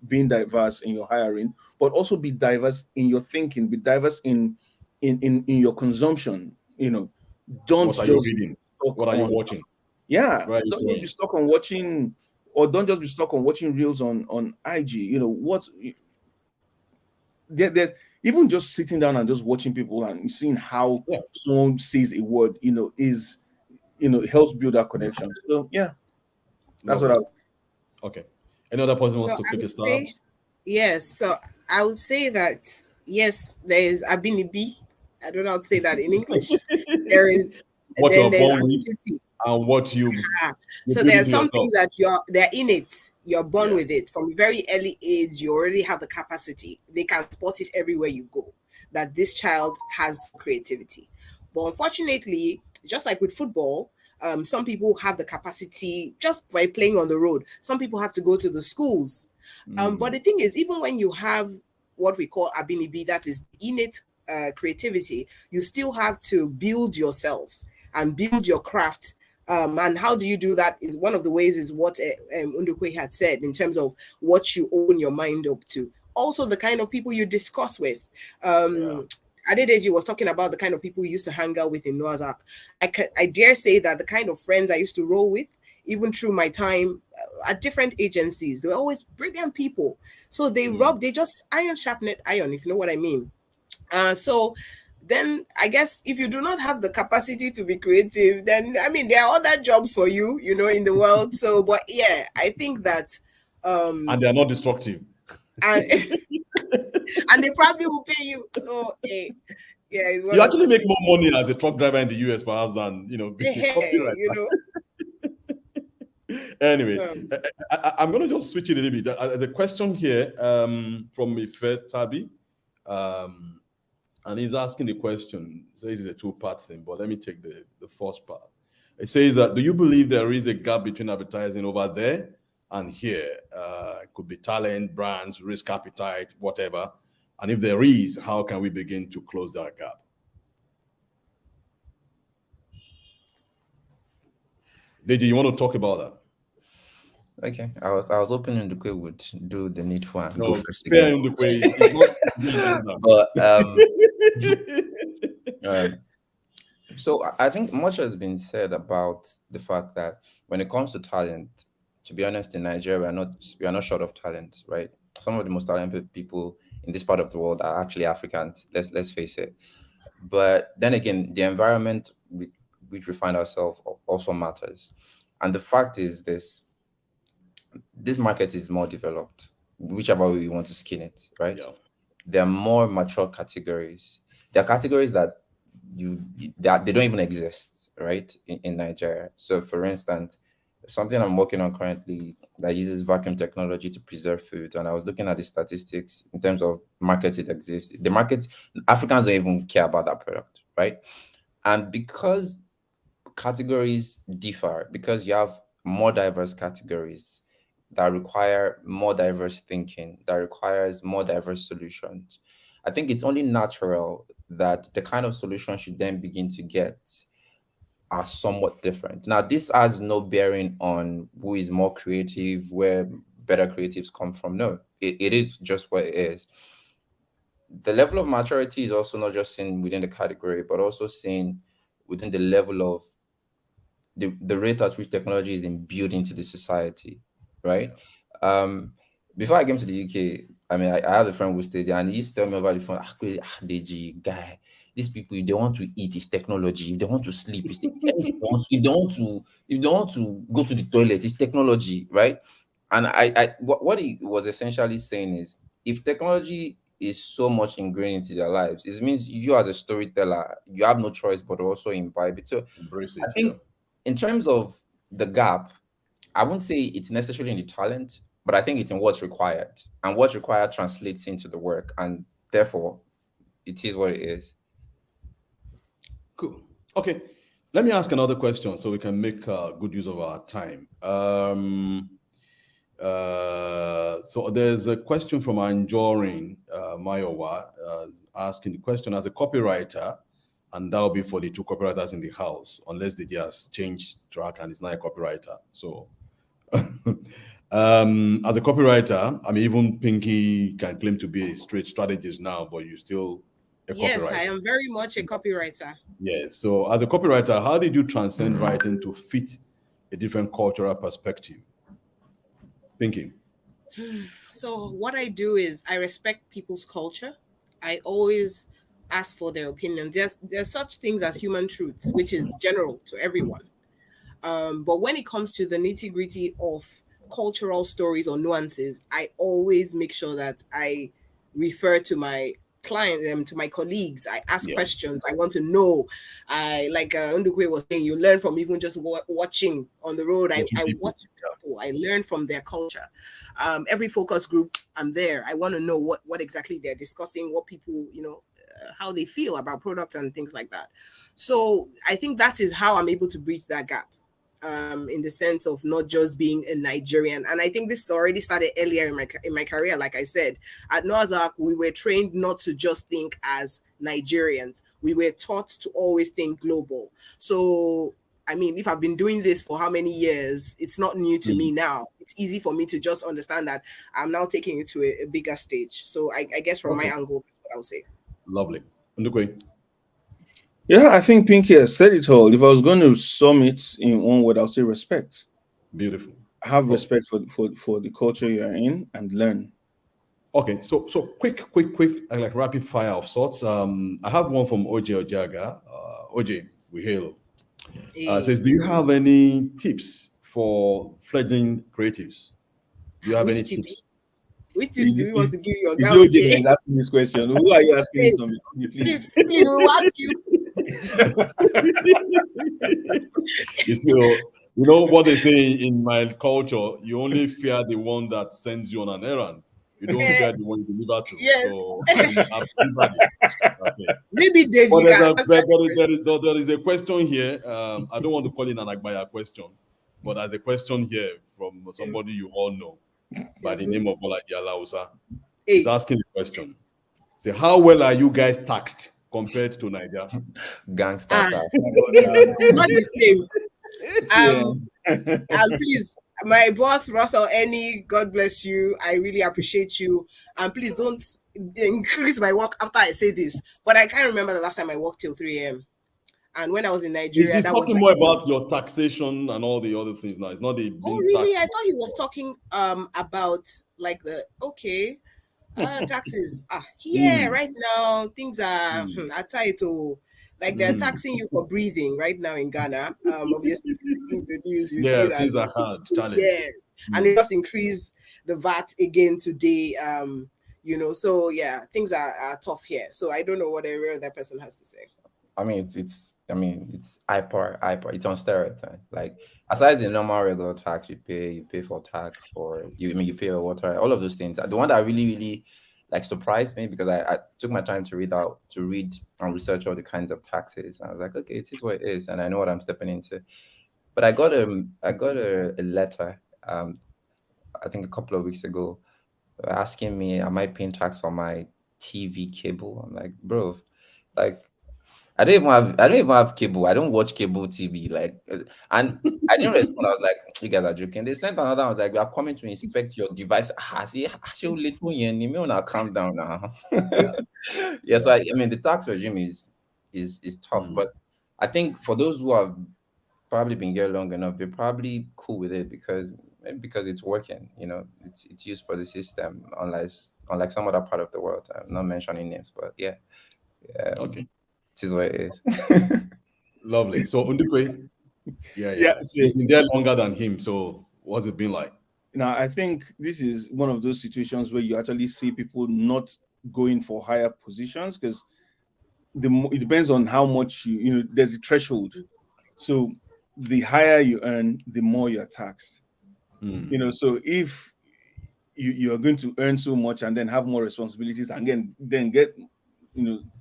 being diverse in your hiring, but also be diverse in your thinking, be diverse in your consumption. Don't what are just you reading? What are you watching? Yeah, don't just be stuck on watching, or don't just be stuck on watching reels on IG. There's even just sitting down and just watching people and seeing how someone says a word, helps build that connection. So yeah, that's what I was. Okay. Any other person wants to take a start? Yes. So I would say that yes, there is Abinibi. I don't know how to say that in English. There is what you're born with and what you. So there are some things that they're in it. You're born with it from a very early age. You already have the capacity. They can spot it everywhere you go, that this child has creativity. But unfortunately, just like with football, some people have the capacity just by playing on the road. Some people have to go to the schools. But the thing is, even when you have what we call abinibi, that is innate creativity, you still have to build yourself and build your craft. And how do you do that? Is one of the ways is what Ndukwe had said in terms of what you open your mind up to. Also, the kind of people you discuss with. Adedeji was talking about the kind of people we used to hang out with in Noah's Ark. I dare say that the kind of friends I used to roll with, even through my time at different agencies, they were always brilliant people. So they just iron sharpened iron, if you know what I mean. So then I guess if you do not have the capacity to be creative, then I mean there are other jobs for you, you know, in the world. So, but yeah, I think that and they are not destructive. And they probably will pay you. So you actually make more money as a truck driver in the US perhaps than you know. Anyway, I'm going to just switch it a little bit. The question here from Ife Tabi, and he's asking the question. So this is a two-part thing, but let me take the first part. It says that, do you believe there is a gap between advertising over there and here? It could be talent, brands, risk appetite, whatever. And if there is, how can we begin to close that gap? Deji, you want to talk about that? Okay, I was hoping Ndukwe would do the needful and no, go first spare again. Ndukwe. So I think much has been said about the fact that when it comes to talent, to be honest, in Nigeria we are not short of talent, right? Some of the most talented people in this part of the world are actually Africans. Let's face it. But then again, the environment which we find ourselves also matters. And the fact is this market is more developed, whichever way you want to skin it, right? Yeah. There are more mature categories. There are categories that they don't even exist, right, in Nigeria. So for instance, something I'm working on currently that uses vacuum technology to preserve food. And I was looking at the statistics in terms of markets it exists. The markets, Africans don't even care about that product, right? And because categories differ, because you have more diverse categories that require more diverse thinking, that requires more diverse solutions, I think it's only natural that the kind of solutions you then begin to get are somewhat different. Now, this has no bearing on who is more creative, where better creatives come from. No, it is just what it is. The level of maturity is also not just seen within the category, but also seen within the level of the rate at which technology is imbued into the society, right? Before I came to the UK, I mean, I had a friend who stayed there, and he used to tell me over the phone, Deji, guy, these people, if they want to eat, it's technology. If they want to sleep, it's technology. If they want to go to the toilet, it's technology, right? And what he was essentially saying is, if technology is so much ingrained into their lives, it means you as a storyteller, you have no choice but to also imbibe it. So I think in terms of the gap, I wouldn't say it's necessarily in the talent, but I think it's in what's required, and what's required translates into the work, and therefore it is what it is. Cool. Okay, let me ask another question so we can make good use of our time. So there's a question from Anjorin Mayowa asking the question, as a copywriter, and that'll be for the two copywriters in the house, unless they just change track and it's not a copywriter. So as a copywriter, I mean, even Pinky can claim to be a straight strategist now, but you still a copywriter. Yes, I am very much a copywriter. Yes. So as a copywriter, how did you transcend writing to fit a different cultural perspective? Thinking. So what I do is I respect people's culture. I always ask for their opinion. There's such things as human truths, which is general to everyone. But when it comes to the nitty-gritty of cultural stories or nuances, I always make sure that I refer to my clients, to my colleagues. I ask questions. I want to know. Like Ndukwe was saying, you learn from even just watching on the road. I watch people. I learn from their culture. Every focus group, I'm there. I want to know what exactly they're discussing, what people, how they feel about products and things like that. So I think that is how I'm able to bridge that gap. In the sense of not just being a Nigerian. And I think this already started earlier in my career. Like I said, at Noah's Ark, we were trained not to just think as Nigerians. We were taught to always think global. So, I mean, if I've been doing this for how many years, it's not new to me now. It's easy for me to just understand that I'm now taking it to a bigger stage. So I guess from my angle, that's what I would say. Lovely. Ndukwe. Yeah, I think Pinky has said it all. If I was going to sum it in one word, I'll say respect. Beautiful. Have respect for the culture you're in and learn. Okay, so quick, like rapid fire of sorts. I have one from OJ Ojaga. OJ, we hail. Says, do you have any tips for fledgling creatives? Do you have any tips? Which tips do we want to give your guy? OJ is asking this question. Who are you asking this on? Tips, please, we'll ask you. You know what they say in my culture, you only fear the one that sends you on an errand. You don't fear the one you deliver to. Yes. So, okay. Maybe there is a question here. I don't want to call it an Agbaya question, but there's a question here from somebody you all know by the name of Boladi Alausa. He's asking the question. Say, how well are you guys taxed compared to Nigeria? Gangster. It's not the same. Please, my boss, Russell Eni, God bless you. I really appreciate you. And please don't increase my work after I say this. But I can't remember the last time I worked till 3 a.m. And when I was in Nigeria, he's talking more about your taxation and all the other things now. It's not the. Oh, really? I thought he was talking about like the taxes. Right now things are tight. Like they're taxing you for breathing right now in Ghana. Obviously, in the news you see that things are hard. Yes, and they just increased the VAT again today. So yeah, things are tough here. So I don't know what every other person has to say. I mean, it's hyper. It's on steroids. Like aside the normal regular tax you pay for tax, or you pay your water, all of those things. The one that really like surprised me, because I took my time to read and research all the kinds of taxes. And I was like, okay, it is what it is, and I know what I'm stepping into. But I got a letter, I think a couple of weeks ago, asking me, am I paying tax for my TV cable? I'm like, bro, like I don't even have cable. I don't watch cable TV. Like, and I didn't respond. I was like, you guys are joking. They sent another. I was like, we are coming to inspect your device. Calm down now. Yeah. So I mean, the tax regime is tough, but I think for those who have probably been here long enough, they're probably cool with it because it's working. It's used for the system, unlike some other part of the world. I'm not mentioning names, but yeah. Okay. Is what it is. Lovely. So Ndukwe, you've been there longer than him. So what's it been like? Now, I think this is one of those situations where you actually see people not going for higher positions because it depends on how much there's a threshold. So the higher you earn, the more you're taxed. So if you are going to earn so much and then have more responsibilities and then get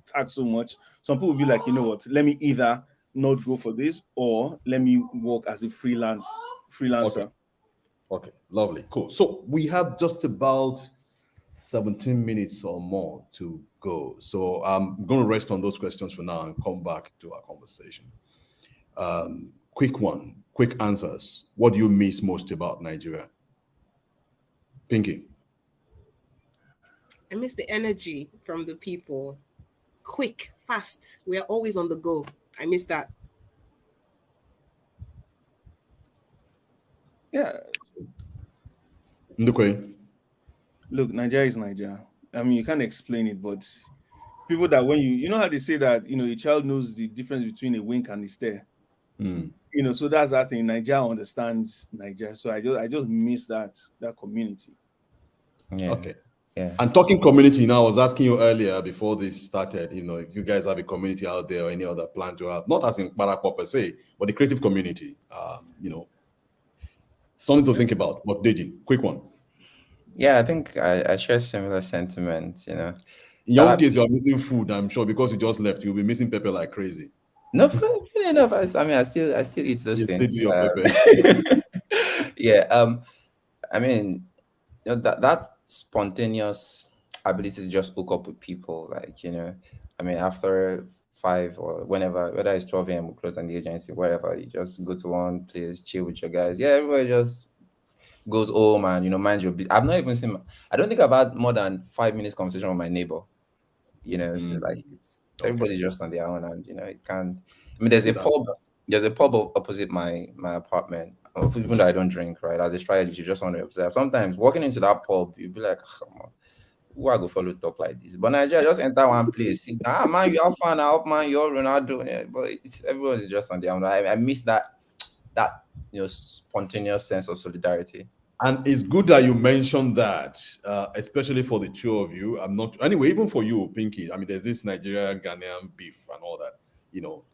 tax so much, some people will be like, you know what, let me either not go for this or let me work as a freelancer. Okay, lovely, cool. So we have just about 17 minutes or more to go. So I'm going to rest on those questions for now and come back to our conversation. Quick answers. What do you miss most about Nigeria? Pinky. I miss the energy from the people. Quick, fast. We are always on the go. I miss that. Yeah. Ndukwe. Look, Nigeria is Nigeria. I mean, you can't explain it, but people that when you know how they say that, a child knows the difference between a wink and a stare. So that's that thing. Nigeria understands Nigeria. So I just miss that community. Yeah. Okay. Yeah. And talking community, I was asking you earlier before this started, if you guys have a community out there or any other plan to have, not as in Parako per se, but the creative community, something to think about. But Deji, quick one. Yeah, I think I share similar sentiments, In your case, you are missing food, I'm sure, because you just left. You'll be missing pepper like crazy. No, funny enough, I mean, I still eat those You things. still do your pepper. Yeah. I mean, that spontaneous ability to just hook up with people, like, I mean, after 5 or whenever, whether it's 12 a.m. we close on the agency, wherever, you just go to one place, chill with your guys. Yeah, everybody just goes home and mind your business. I've not even seen. I don't think I've had more than 5 minutes conversation with my neighbor. So like it's everybody's just on their own, and it can. I mean, there's a pub. There's a pub opposite my apartment. Even though I don't drink, right? As a strategist, you just want to observe. Sometimes walking into that pub, you'll be like, come on, who I go follow talk like this? But Nigeria, just enter one place, sit down, man, you're fun, up man, you're Ronaldo. Yeah, but everyone's just on their own. I miss that spontaneous sense of solidarity. And it's good that you mentioned that, especially for the two of you. Anyway, even for you, Pinky. I mean, there's this Nigeria-Ghanaian beef and all that.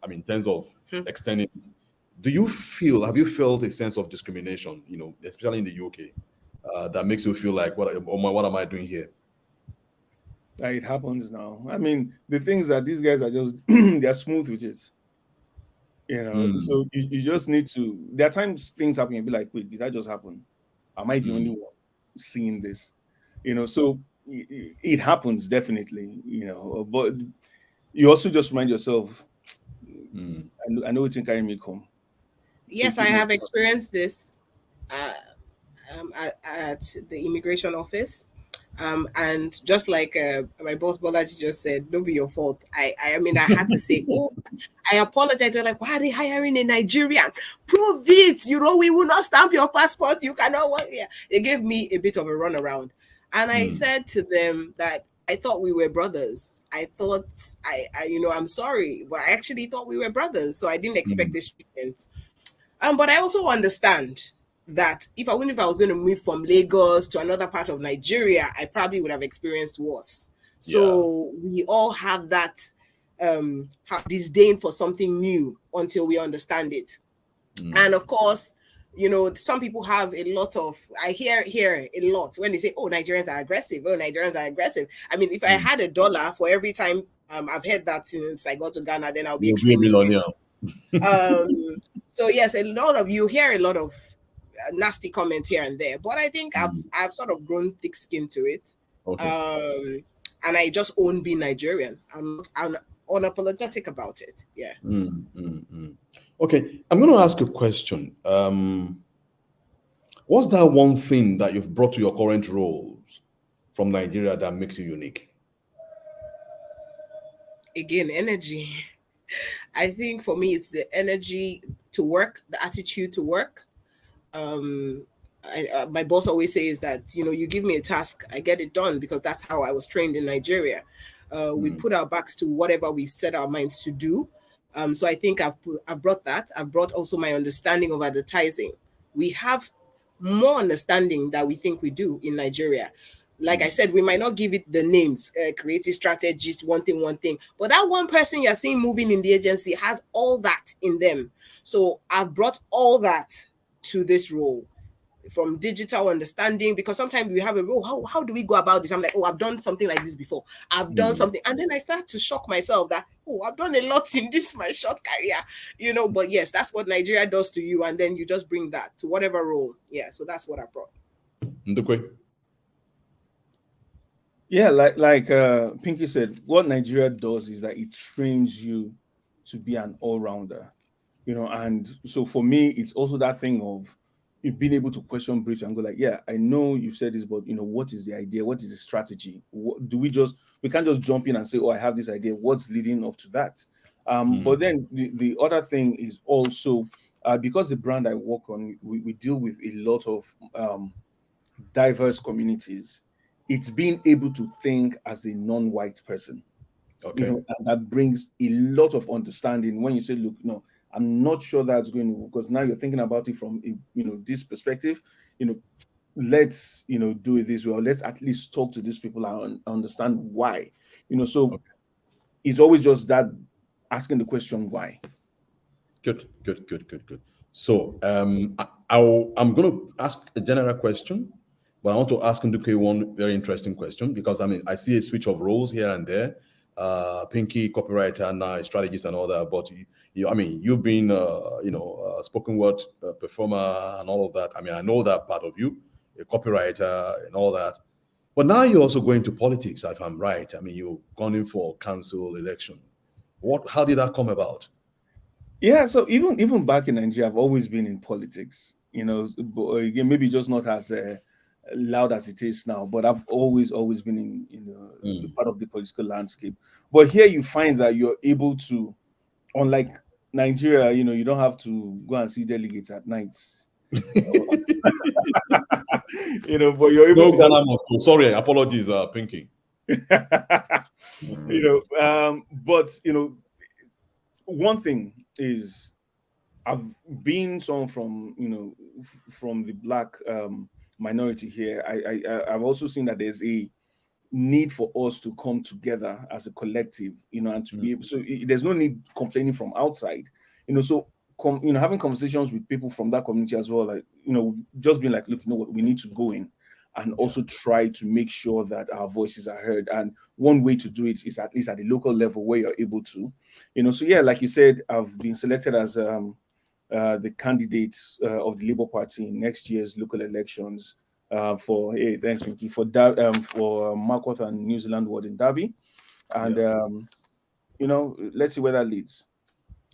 I mean, in terms of extending, have you felt a sense of discrimination, especially in the UK, that makes you feel like, what am I doing here? It happens now. I mean, the things that these guys are just, they're smooth with it. So you just need to, there are times things happen and be like, wait, did that just happen? Am I the only one seeing this? So it happens definitely, but you also just remind yourself, I know it's in carrying me come. Yes, I have experienced this at the immigration office. And just like my boss Bolaji just said, don't be your fault. I mean, I had to say, I apologize. They're like, why are they hiring a Nigerian? Prove it. We will not stamp your passport. You cannot work here. They gave me a bit of a runaround. And I said to them that I thought we were brothers. I thought, I'm sorry, but I actually thought we were brothers. So I didn't expect this treatment. But I also understand that if I was going to move from Lagos to another part of Nigeria, I probably would have experienced worse. So we all have that disdain for something new until we understand it. And of course, some people have a lot of, I hear a lot when they say, oh, Nigerians are aggressive. Oh, Nigerians are aggressive. I mean, if I had $1 for every time I've heard that since I got to Ghana, then I'll be extremely millionaire. So yes, you hear a lot of nasty comments here and there, but I think I've sort of grown thick-skinned to it. Okay. And I just own being Nigerian. I'm unapologetic about it. Yeah. Okay, I'm going to ask a question. What's that one thing that you've brought to your current roles from Nigeria that makes you unique? Again, energy. I think for me, it's the energy to work, the attitude to work. My boss always says that, you give me a task, I get it done, because that's how I was trained in Nigeria. We put our backs to whatever we set our minds to do. So I think I've brought that. I've brought also my understanding of advertising. We have more understanding than we think we do in Nigeria. Like I said, we might not give it the names, creative strategist, one thing, but that one person you're seeing moving in the agency has all that in them. So I've brought all that to this role, from digital understanding, because sometimes we have a role, how do we go about this? I'm like, I've done something like this before. I've done something. And then I start to shock myself that, I've done a lot in my short career, but yes, that's what Nigeria does to you. And then you just bring that to whatever role. Yeah. So that's what I brought. Ndukwe. Yeah, like Pinky said, what Nigeria does is that it trains you to be an all-rounder, and so for me, it's also that thing of you've been able to question briefs and go like, yeah, I know you've said this, but what is the idea? What is the strategy? We can't just jump in and say, I have this idea. What's leading up to that? But then the other thing is also, because the brand I work on, we deal with a lot of diverse communities. It's being able to think as a non-white person. Okay. And that brings a lot of understanding when you say, look, no, I'm not sure that's going to, because now you're thinking about it from this perspective. Let's do it this way, or let's at least talk to these people and understand why. So it's always just that asking the question why. Good. So I'm going to ask a general question. But I want to ask Ndukwe one very interesting question, because I mean, I see a switch of roles here and there. Pinky, copywriter, now strategist and all that. But I mean, you've been, spoken word performer and all of that. I mean, I know that part of you, a copywriter and all that. But now you're also going to politics, if I'm right. I mean, you've gone in for council election. How did that come about? Yeah, so even back in Nigeria, I've always been in politics. But again, maybe just not as loud as it is now, but I've always been in part of the political landscape. But here you find that you're able to, unlike Nigeria, you don't have to go and see delegates at night. But you're able to. Ghana, sorry, apologies, Pinky. But one thing is, I've been someone from the Black minority here. I've also seen that there's a need for us to come together as a collective, and to be able. So there's no need complaining from outside, So having conversations with people from that community as well, like just being like, look, what, we need to go in and also try to make sure that our voices are heard. And one way to do it is at least at the local level where you're able to, So yeah, like you said, I've been selected as the candidate of the Labour Party in next year's local elections thanks, Pinky, for Marquardt and New Zealand ward in Derby. And, let's see where that leads.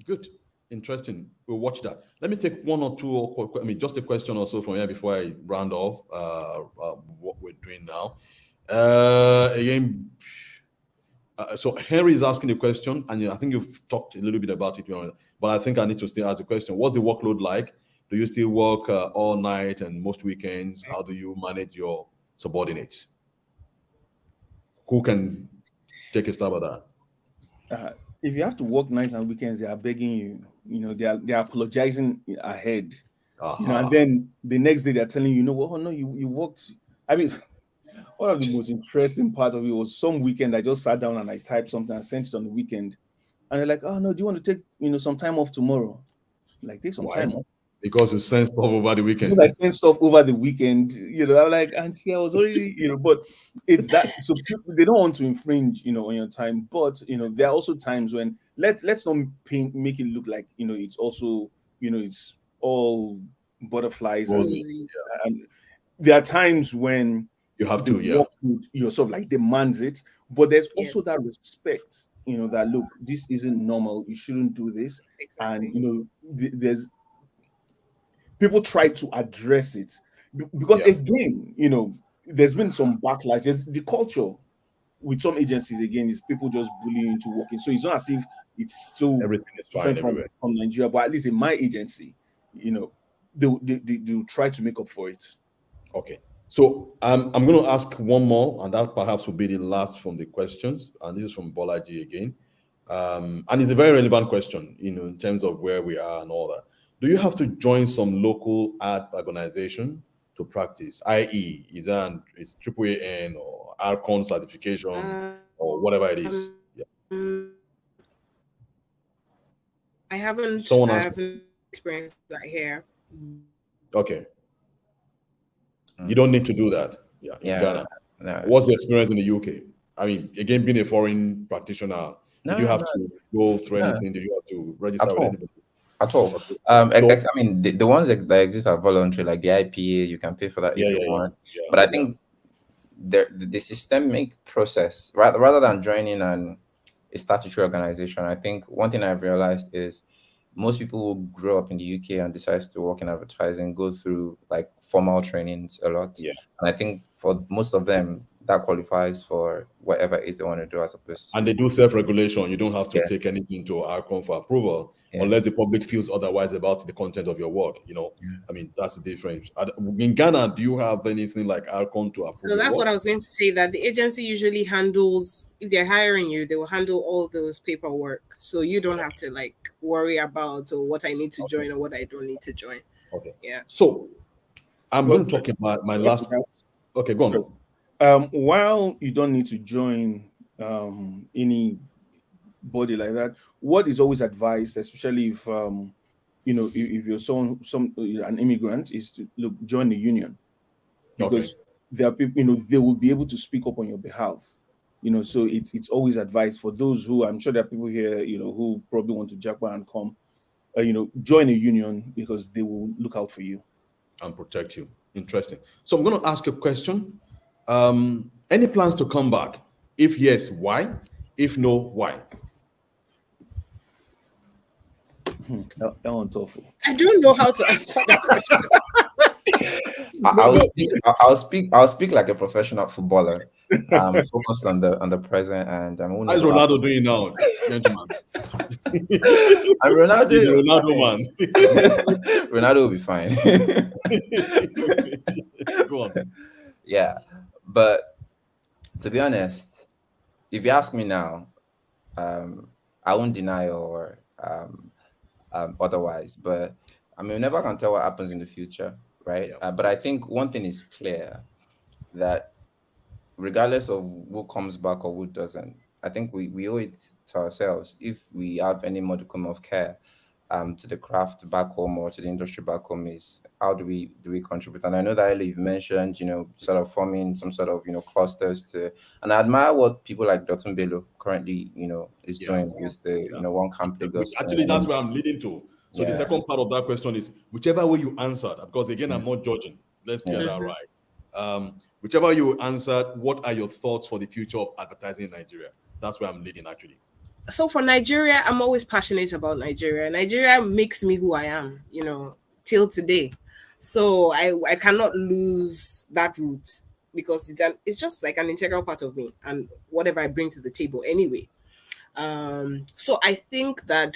Good. Interesting. We'll watch that. Let me take one or two, just a question or so from here before I round off what we're doing now. So Henry is asking a question, and I think you've talked a little bit about it, but I think I need to still ask the question. What's the workload like? Do you still work all night and most weekends? How do you manage your subordinates? Who can take a stab at that? If you have to work nights and weekends, they are begging you. They are apologizing ahead. And then the next day they're telling you, oh no, you worked. I mean, one of the most interesting part of it was some weekend I just sat down and I typed something and sent it on the weekend, and they're like, oh no, do you want to take some time off tomorrow? Like, take some time off. Because you sent stuff over the weekend. Because I sent stuff over the weekend, I'm like, Auntie, I was already, but it's that. So people, they don't want to infringe, on your time. But there are also times when let's not make it look like it's also it's all butterflies. And there are times when you have to, you're sort of like demands it, but there's also that respect, that look, this isn't normal. You shouldn't do this, and there's. People try to address it because again, there's been some backlash. There's the culture with some agencies again is people just bullying into working. So it's not as if it's so everything is fine from Nigeria, but at least in my agency, they'll try to make up for it. Okay. So I'm going to ask one more, and that perhaps will be the last from the questions. And this is from Bolaji again. And it's a very relevant question, in terms of where we are and all that. Do you have to join some local ad organization to practice, i.e., is AAAN or ARCON certification or whatever it is? I haven't experienced that here. Okay. You don't need to do that. In Ghana. No. What's the experience in the UK? I mean, again, being a foreign practitioner, did you have to go through anything? Did you have to register with anybody? At all. I mean, the ones that exist are voluntary, like the IPA, you can pay for that if you want. But I think the systemic process, rather than joining a statutory organization, I think one thing I've realized is most people who grow up in the UK and decide to work in advertising go through like formal trainings a lot. Yeah. And I think for most of them, that qualifies for whatever it is they want to do as opposed to. And they do self-regulation. You don't have to take anything to ARCON for approval unless the public feels otherwise about the content of your work. I mean, that's the difference. In Ghana, do you have anything like ARCON to approve? So that's what I was going to say, that the agency usually handles, if they're hiring you, they will handle all those paperwork. So you don't have to like worry about what I need to join or what I don't need to join. Okay. Yeah. So I'm going to talk about my last. Okay, go on. While you don't need to join any body like that, what is always advised, especially if if you're an immigrant, is to join the union, because there are people, you know, they will be able to speak up on your behalf. You know, so it's always advised for those who, I'm sure there are people here, you know, who probably want to jackpot and come, you know, join a union, because they will look out for you and protect you. Interesting. So I'm going to ask a question. Any plans to come back? If yes, why? If no, why? That one's awful. I don't know how to answer that question. I'll speak like a professional footballer. Focused on the present, and how is Ronaldo doing now, gentlemen? I'm Ronaldo. He's a Ronaldo man. Ronaldo will be fine. Go on. Yeah, but to be honest, if you ask me now, I won't deny or otherwise. But I mean, we never can tell what happens in the future, right? Yeah. But I think one thing is clear, that regardless of who comes back or who doesn't, I think we owe it to ourselves, if we have any modicum of care to the craft back home or to the industry back home, is how do we contribute? And I know that earlier you've mentioned, you know, sort of forming some sort of, you know, clusters to, and I admire what people like Dotun Bello currently, you know, is doing with the, you know, One Camp Lagos. Actually, that's where I'm leading to. So the second part of that question is, whichever way you answered, because again, I'm not judging. Let's get that right. Whichever you answered, what are your thoughts for the future of advertising in Nigeria? That's where I'm leading, actually. So for Nigeria, I'm always passionate about Nigeria. Nigeria makes me who I am, you know, till today. So I cannot lose that root, because it's just like an integral part of me and whatever I bring to the table anyway. So I think that,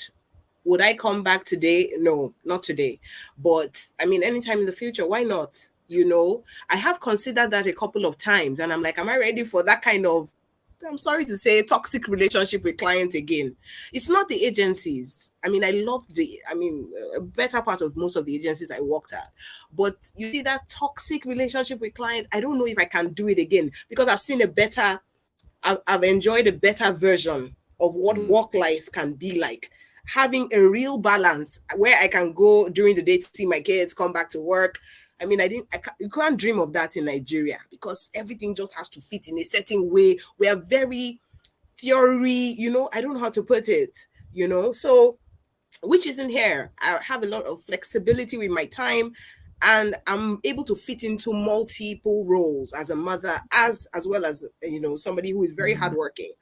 would I come back today? No, not today. But I mean, anytime in the future, why not? You know, I have considered that a couple of times, and I'm like, am I ready for that kind of, I'm sorry to say, toxic relationship with clients again? It's not the agencies. I mean, I love a better part of most of the agencies I worked at. But you see that toxic relationship with clients, I don't know if I can do it again, because I've seen I've enjoyed a better version of what work life can be like. Having a real balance where I can go during the day to see my kids, come back to work. I mean, you can't dream of that in Nigeria, because everything just has to fit in a certain way. We are very theory, you know, I don't know how to put it, you know, so, which isn't here. I have a lot of flexibility with my time, and I'm able to fit into multiple roles as a mother, as well as, you know, somebody who is very hardworking.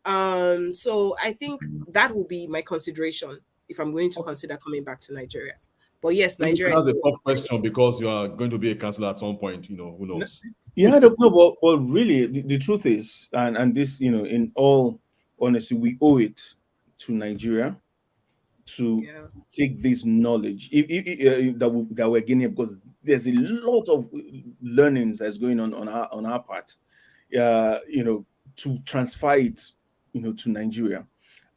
So I think that will be my consideration if I'm going to consider coming back to Nigeria. But yes, Nigeria. That's a tough question, because you are going to be a counselor at some point. You know, who knows? Yeah, but really, the truth is, and this, you know, in all honesty, we owe it to Nigeria to take this knowledge that we're getting, because there's a lot of learnings that's going on our part, you know, to transfer it, you know, to Nigeria.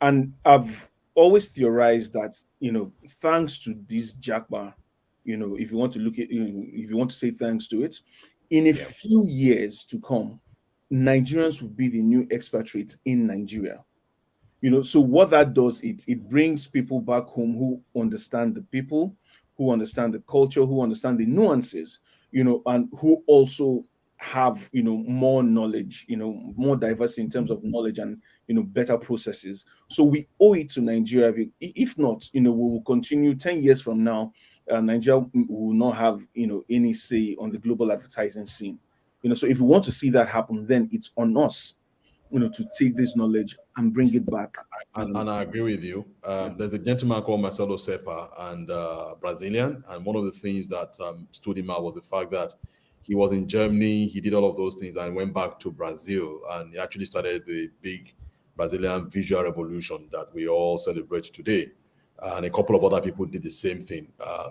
And I've always theorized that, you know, thanks to this Jackbar, you know, if you want to look at, you know, if you want to say thanks to it, in a few years to come, Nigerians will be the new expatriates in Nigeria. You know, so what that does, it brings people back home who understand the people, who understand the culture, who understand the nuances, you know, and who also have, you know, more knowledge, you know, more diversity in terms of knowledge, and, you know, better processes. So we owe it to Nigeria. If not, you know, we will continue 10 years from now, Nigeria will not have, you know, any say on the global advertising scene. You know, so if we want to see that happen, then it's on us, you know, to take this knowledge and bring it back. And I agree with you. There's a gentleman called Marcelo Sepa, and Brazilian, and one of the things that stood him out was the fact that he was in Germany, he did all of those things, and went back to Brazil, and he actually started the big Brazilian visual revolution that we all celebrate today. And a couple of other people did the same thing.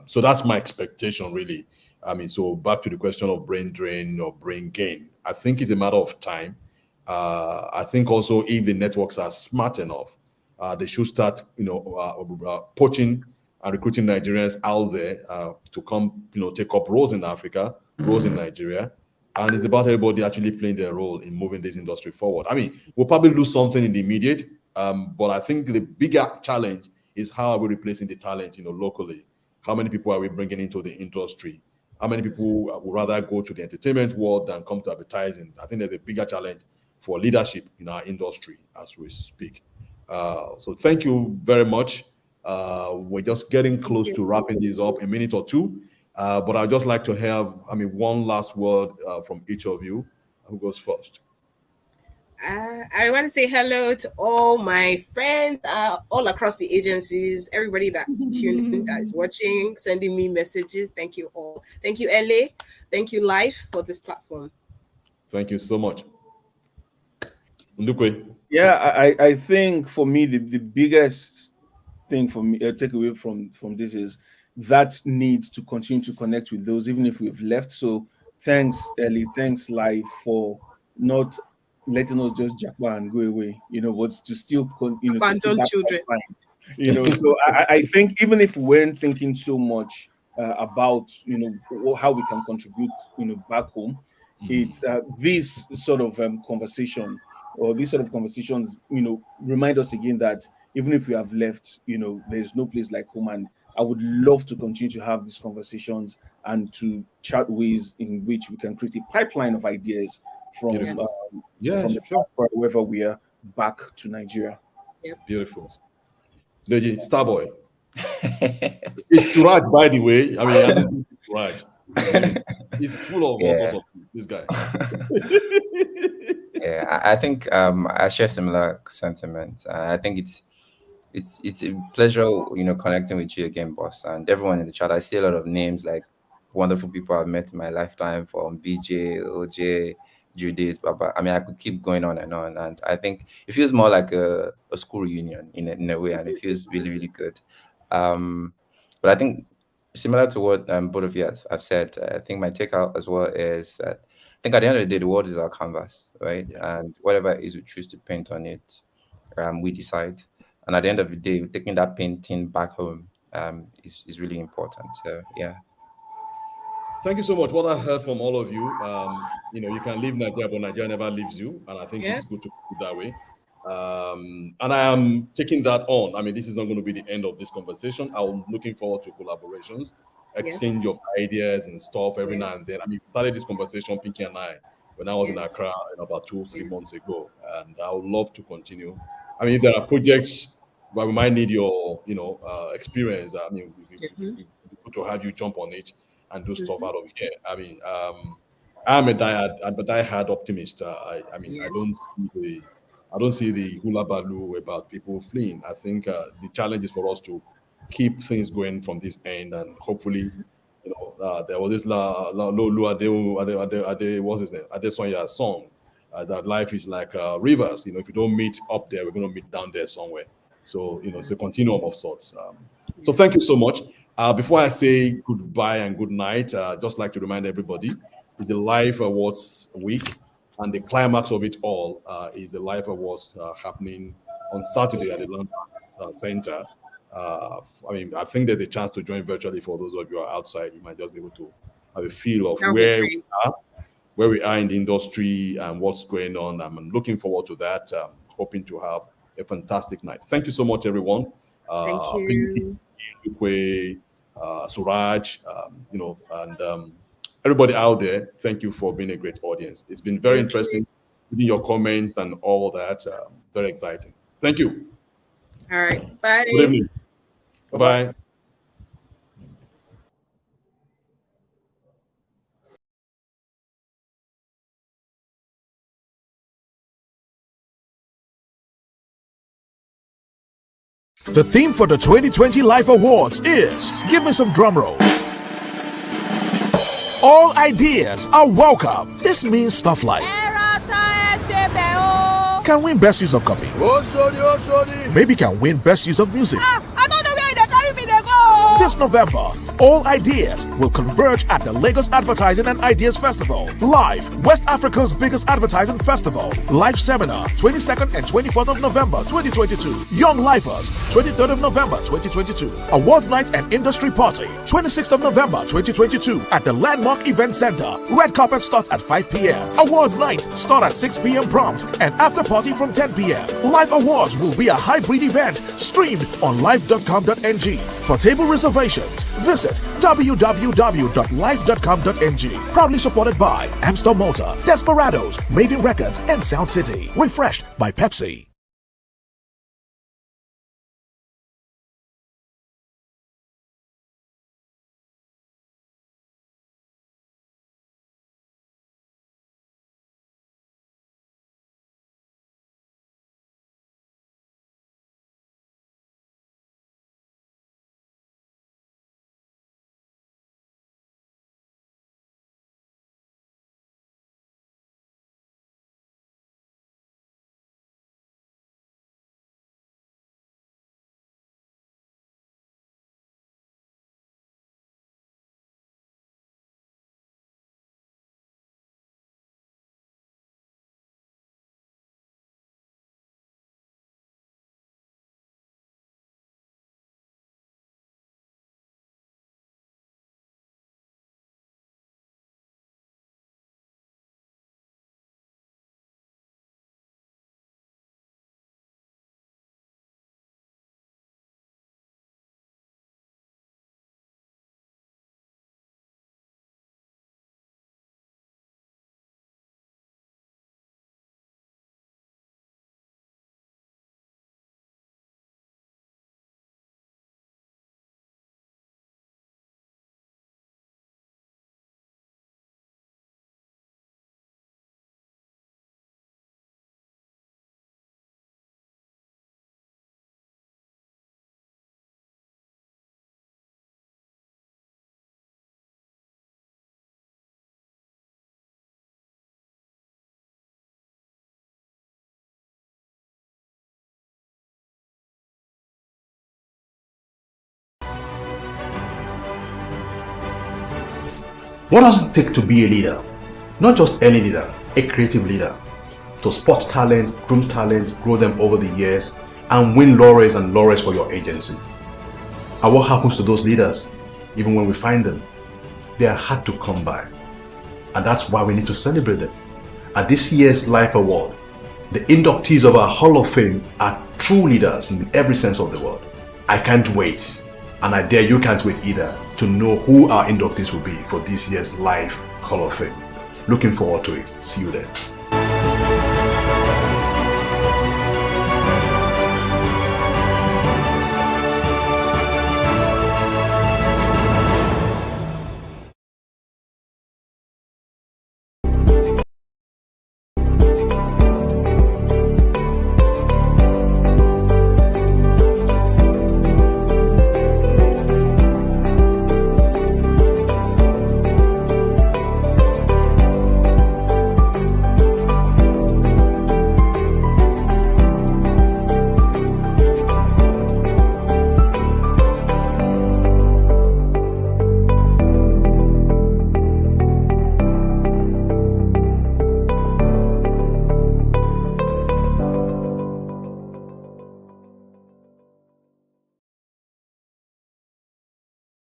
So that's my expectation, really. I mean, so back to the question of brain drain or brain gain, I think it's a matter of time. I think also, if the networks are smart enough, they should start, you know, poaching and recruiting Nigerians out there to come, you know, take up roles in Africa, roles in Nigeria. And it's about everybody actually playing their role in moving this industry forward. I mean, we'll probably lose something in the immediate, but I think the bigger challenge is, how are we replacing the talent, you know, locally? How many people are we bringing into the industry? How many people would rather go to the entertainment world than come to advertising? I think there's a bigger challenge for leadership in our industry as we speak. So thank you very much. We're just getting close to wrapping this up, a minute or two. But I'd just like to have, one last word from each of you. Who goes first? I want to say hello to all my friends all across the agencies, everybody that tuned in, that is watching, sending me messages. Thank you all. Thank you, LA. Thank you, LAIF, for this platform. Thank you so much. Ndukwe. Yeah, I think for me, the biggest thing for me, take away from this is that need to continue to connect with those, even if we've left. So thanks, Ellie. Thanks, LAIF, for not letting us just jackpot and go away, but to still, abandon children. So I think even if we weren't thinking so much about, how we can contribute, back home, it's this sort of conversation or these sort of conversations, remind us again that even if we have left, there's no place like home. And I would love to continue to have these conversations and to chart ways in which we can create a pipeline of ideas from the platform, wherever we are, back to Nigeria. Yep. Beautiful. Deji, Starboy. It's Suraj, by the way. It's Suraj. He's full of all sorts of this guy. Yeah, I think I share similar sentiments. I think it's a pleasure, connecting with you again, boss, and everyone in the chat. I see a lot of names, like wonderful people I've met in my lifetime, from BJ, OJ, Judith, Baba. I could keep going on, and I think it feels more like a school reunion in a way, and it feels really, really good. But I think similar to what both of you have said, I think my takeout as well is that I think at the end of the day, the world is our canvas, right? Yeah. And whatever it is we choose to paint on it, we decide. And at the end of the day, taking that painting back home is really important. So, yeah. Thank you so much. What I heard from all of you, you can leave Nigeria, but Nigeria never leaves you. And I think it's good to put it that way. And I am taking that on. This is not going to be the end of this conversation. I'm looking forward to collaborations, exchange of ideas and stuff every now and then. We started this conversation, Pinky and I, when I was in Accra about 2-3 months ago. And I would love to continue. If there are projects where we might need your, experience, we good to have you jump on it and do stuff out of here. I'm a diehard optimist. I don't see the hula baloo about people fleeing. I think the challenge is for us to keep things going from this end, and hopefully, there was this what's his name? Adesonya's song that life is like rivers. If you don't meet up there, we're going to meet down there somewhere. So it's a continuum of sorts. So thank you so much. Before I say goodbye and good night, I'd just like to remind everybody, it's the LAIF Awards week, and the climax of it all is the LAIF Awards happening on Saturday at the London Center. I think there's a chance to join virtually for those of you who are outside. You might just be able to have a feel of where we are in the industry and what's going on. I'm looking forward to that. Hoping to have a fantastic night. Thank you so much, everyone. Thank you. Ndukwe, Suraj, and everybody out there. Thank you for being a great audience. It's been very interesting reading your comments and all that. Very exciting. Thank you. All right. Bye. Good evening. Bye-bye. The theme for the 2020 LAIF Awards is, give me some drum roll. All ideas are welcome. This means stuff like, can win best use of copy. Maybe can win best use of music. I don't know where they carry me, they go. This November, all ideas will converge at the Lagos Advertising and Ideas Festival. LAIF, West Africa's biggest advertising festival. LAIF Seminar, 22nd and 24th of November 2022. Young Lifers, 23rd of November 2022. Awards Night and Industry Party, 26th of November 2022 at the Landmark Event Center. Red carpet starts at 5 p.m. Awards Night start at 6 p.m. prompt and after party from 10 p.m. LAIF Awards will be a hybrid event streamed on live.com.ng. For table reservations, visit www.life.com.ng. Proudly supported by Amstel Malta, Desperados, Maven Records, and Sound City. Refreshed by Pepsi. What does it take to be a leader? Not just any leader, a creative leader. To spot talent, groom talent, grow them over the years, and win laurels and laurels for your agency. And what happens to those leaders? Even when we find them, they are hard to come by. And that's why we need to celebrate them. At this year's LAIF Award, the inductees of our Hall of Fame are true leaders in every sense of the word. I can't wait, and I dare you can't wait either, to know who our inductees will be for this year's LAIF Hall of Fame. Looking forward to it. See you there.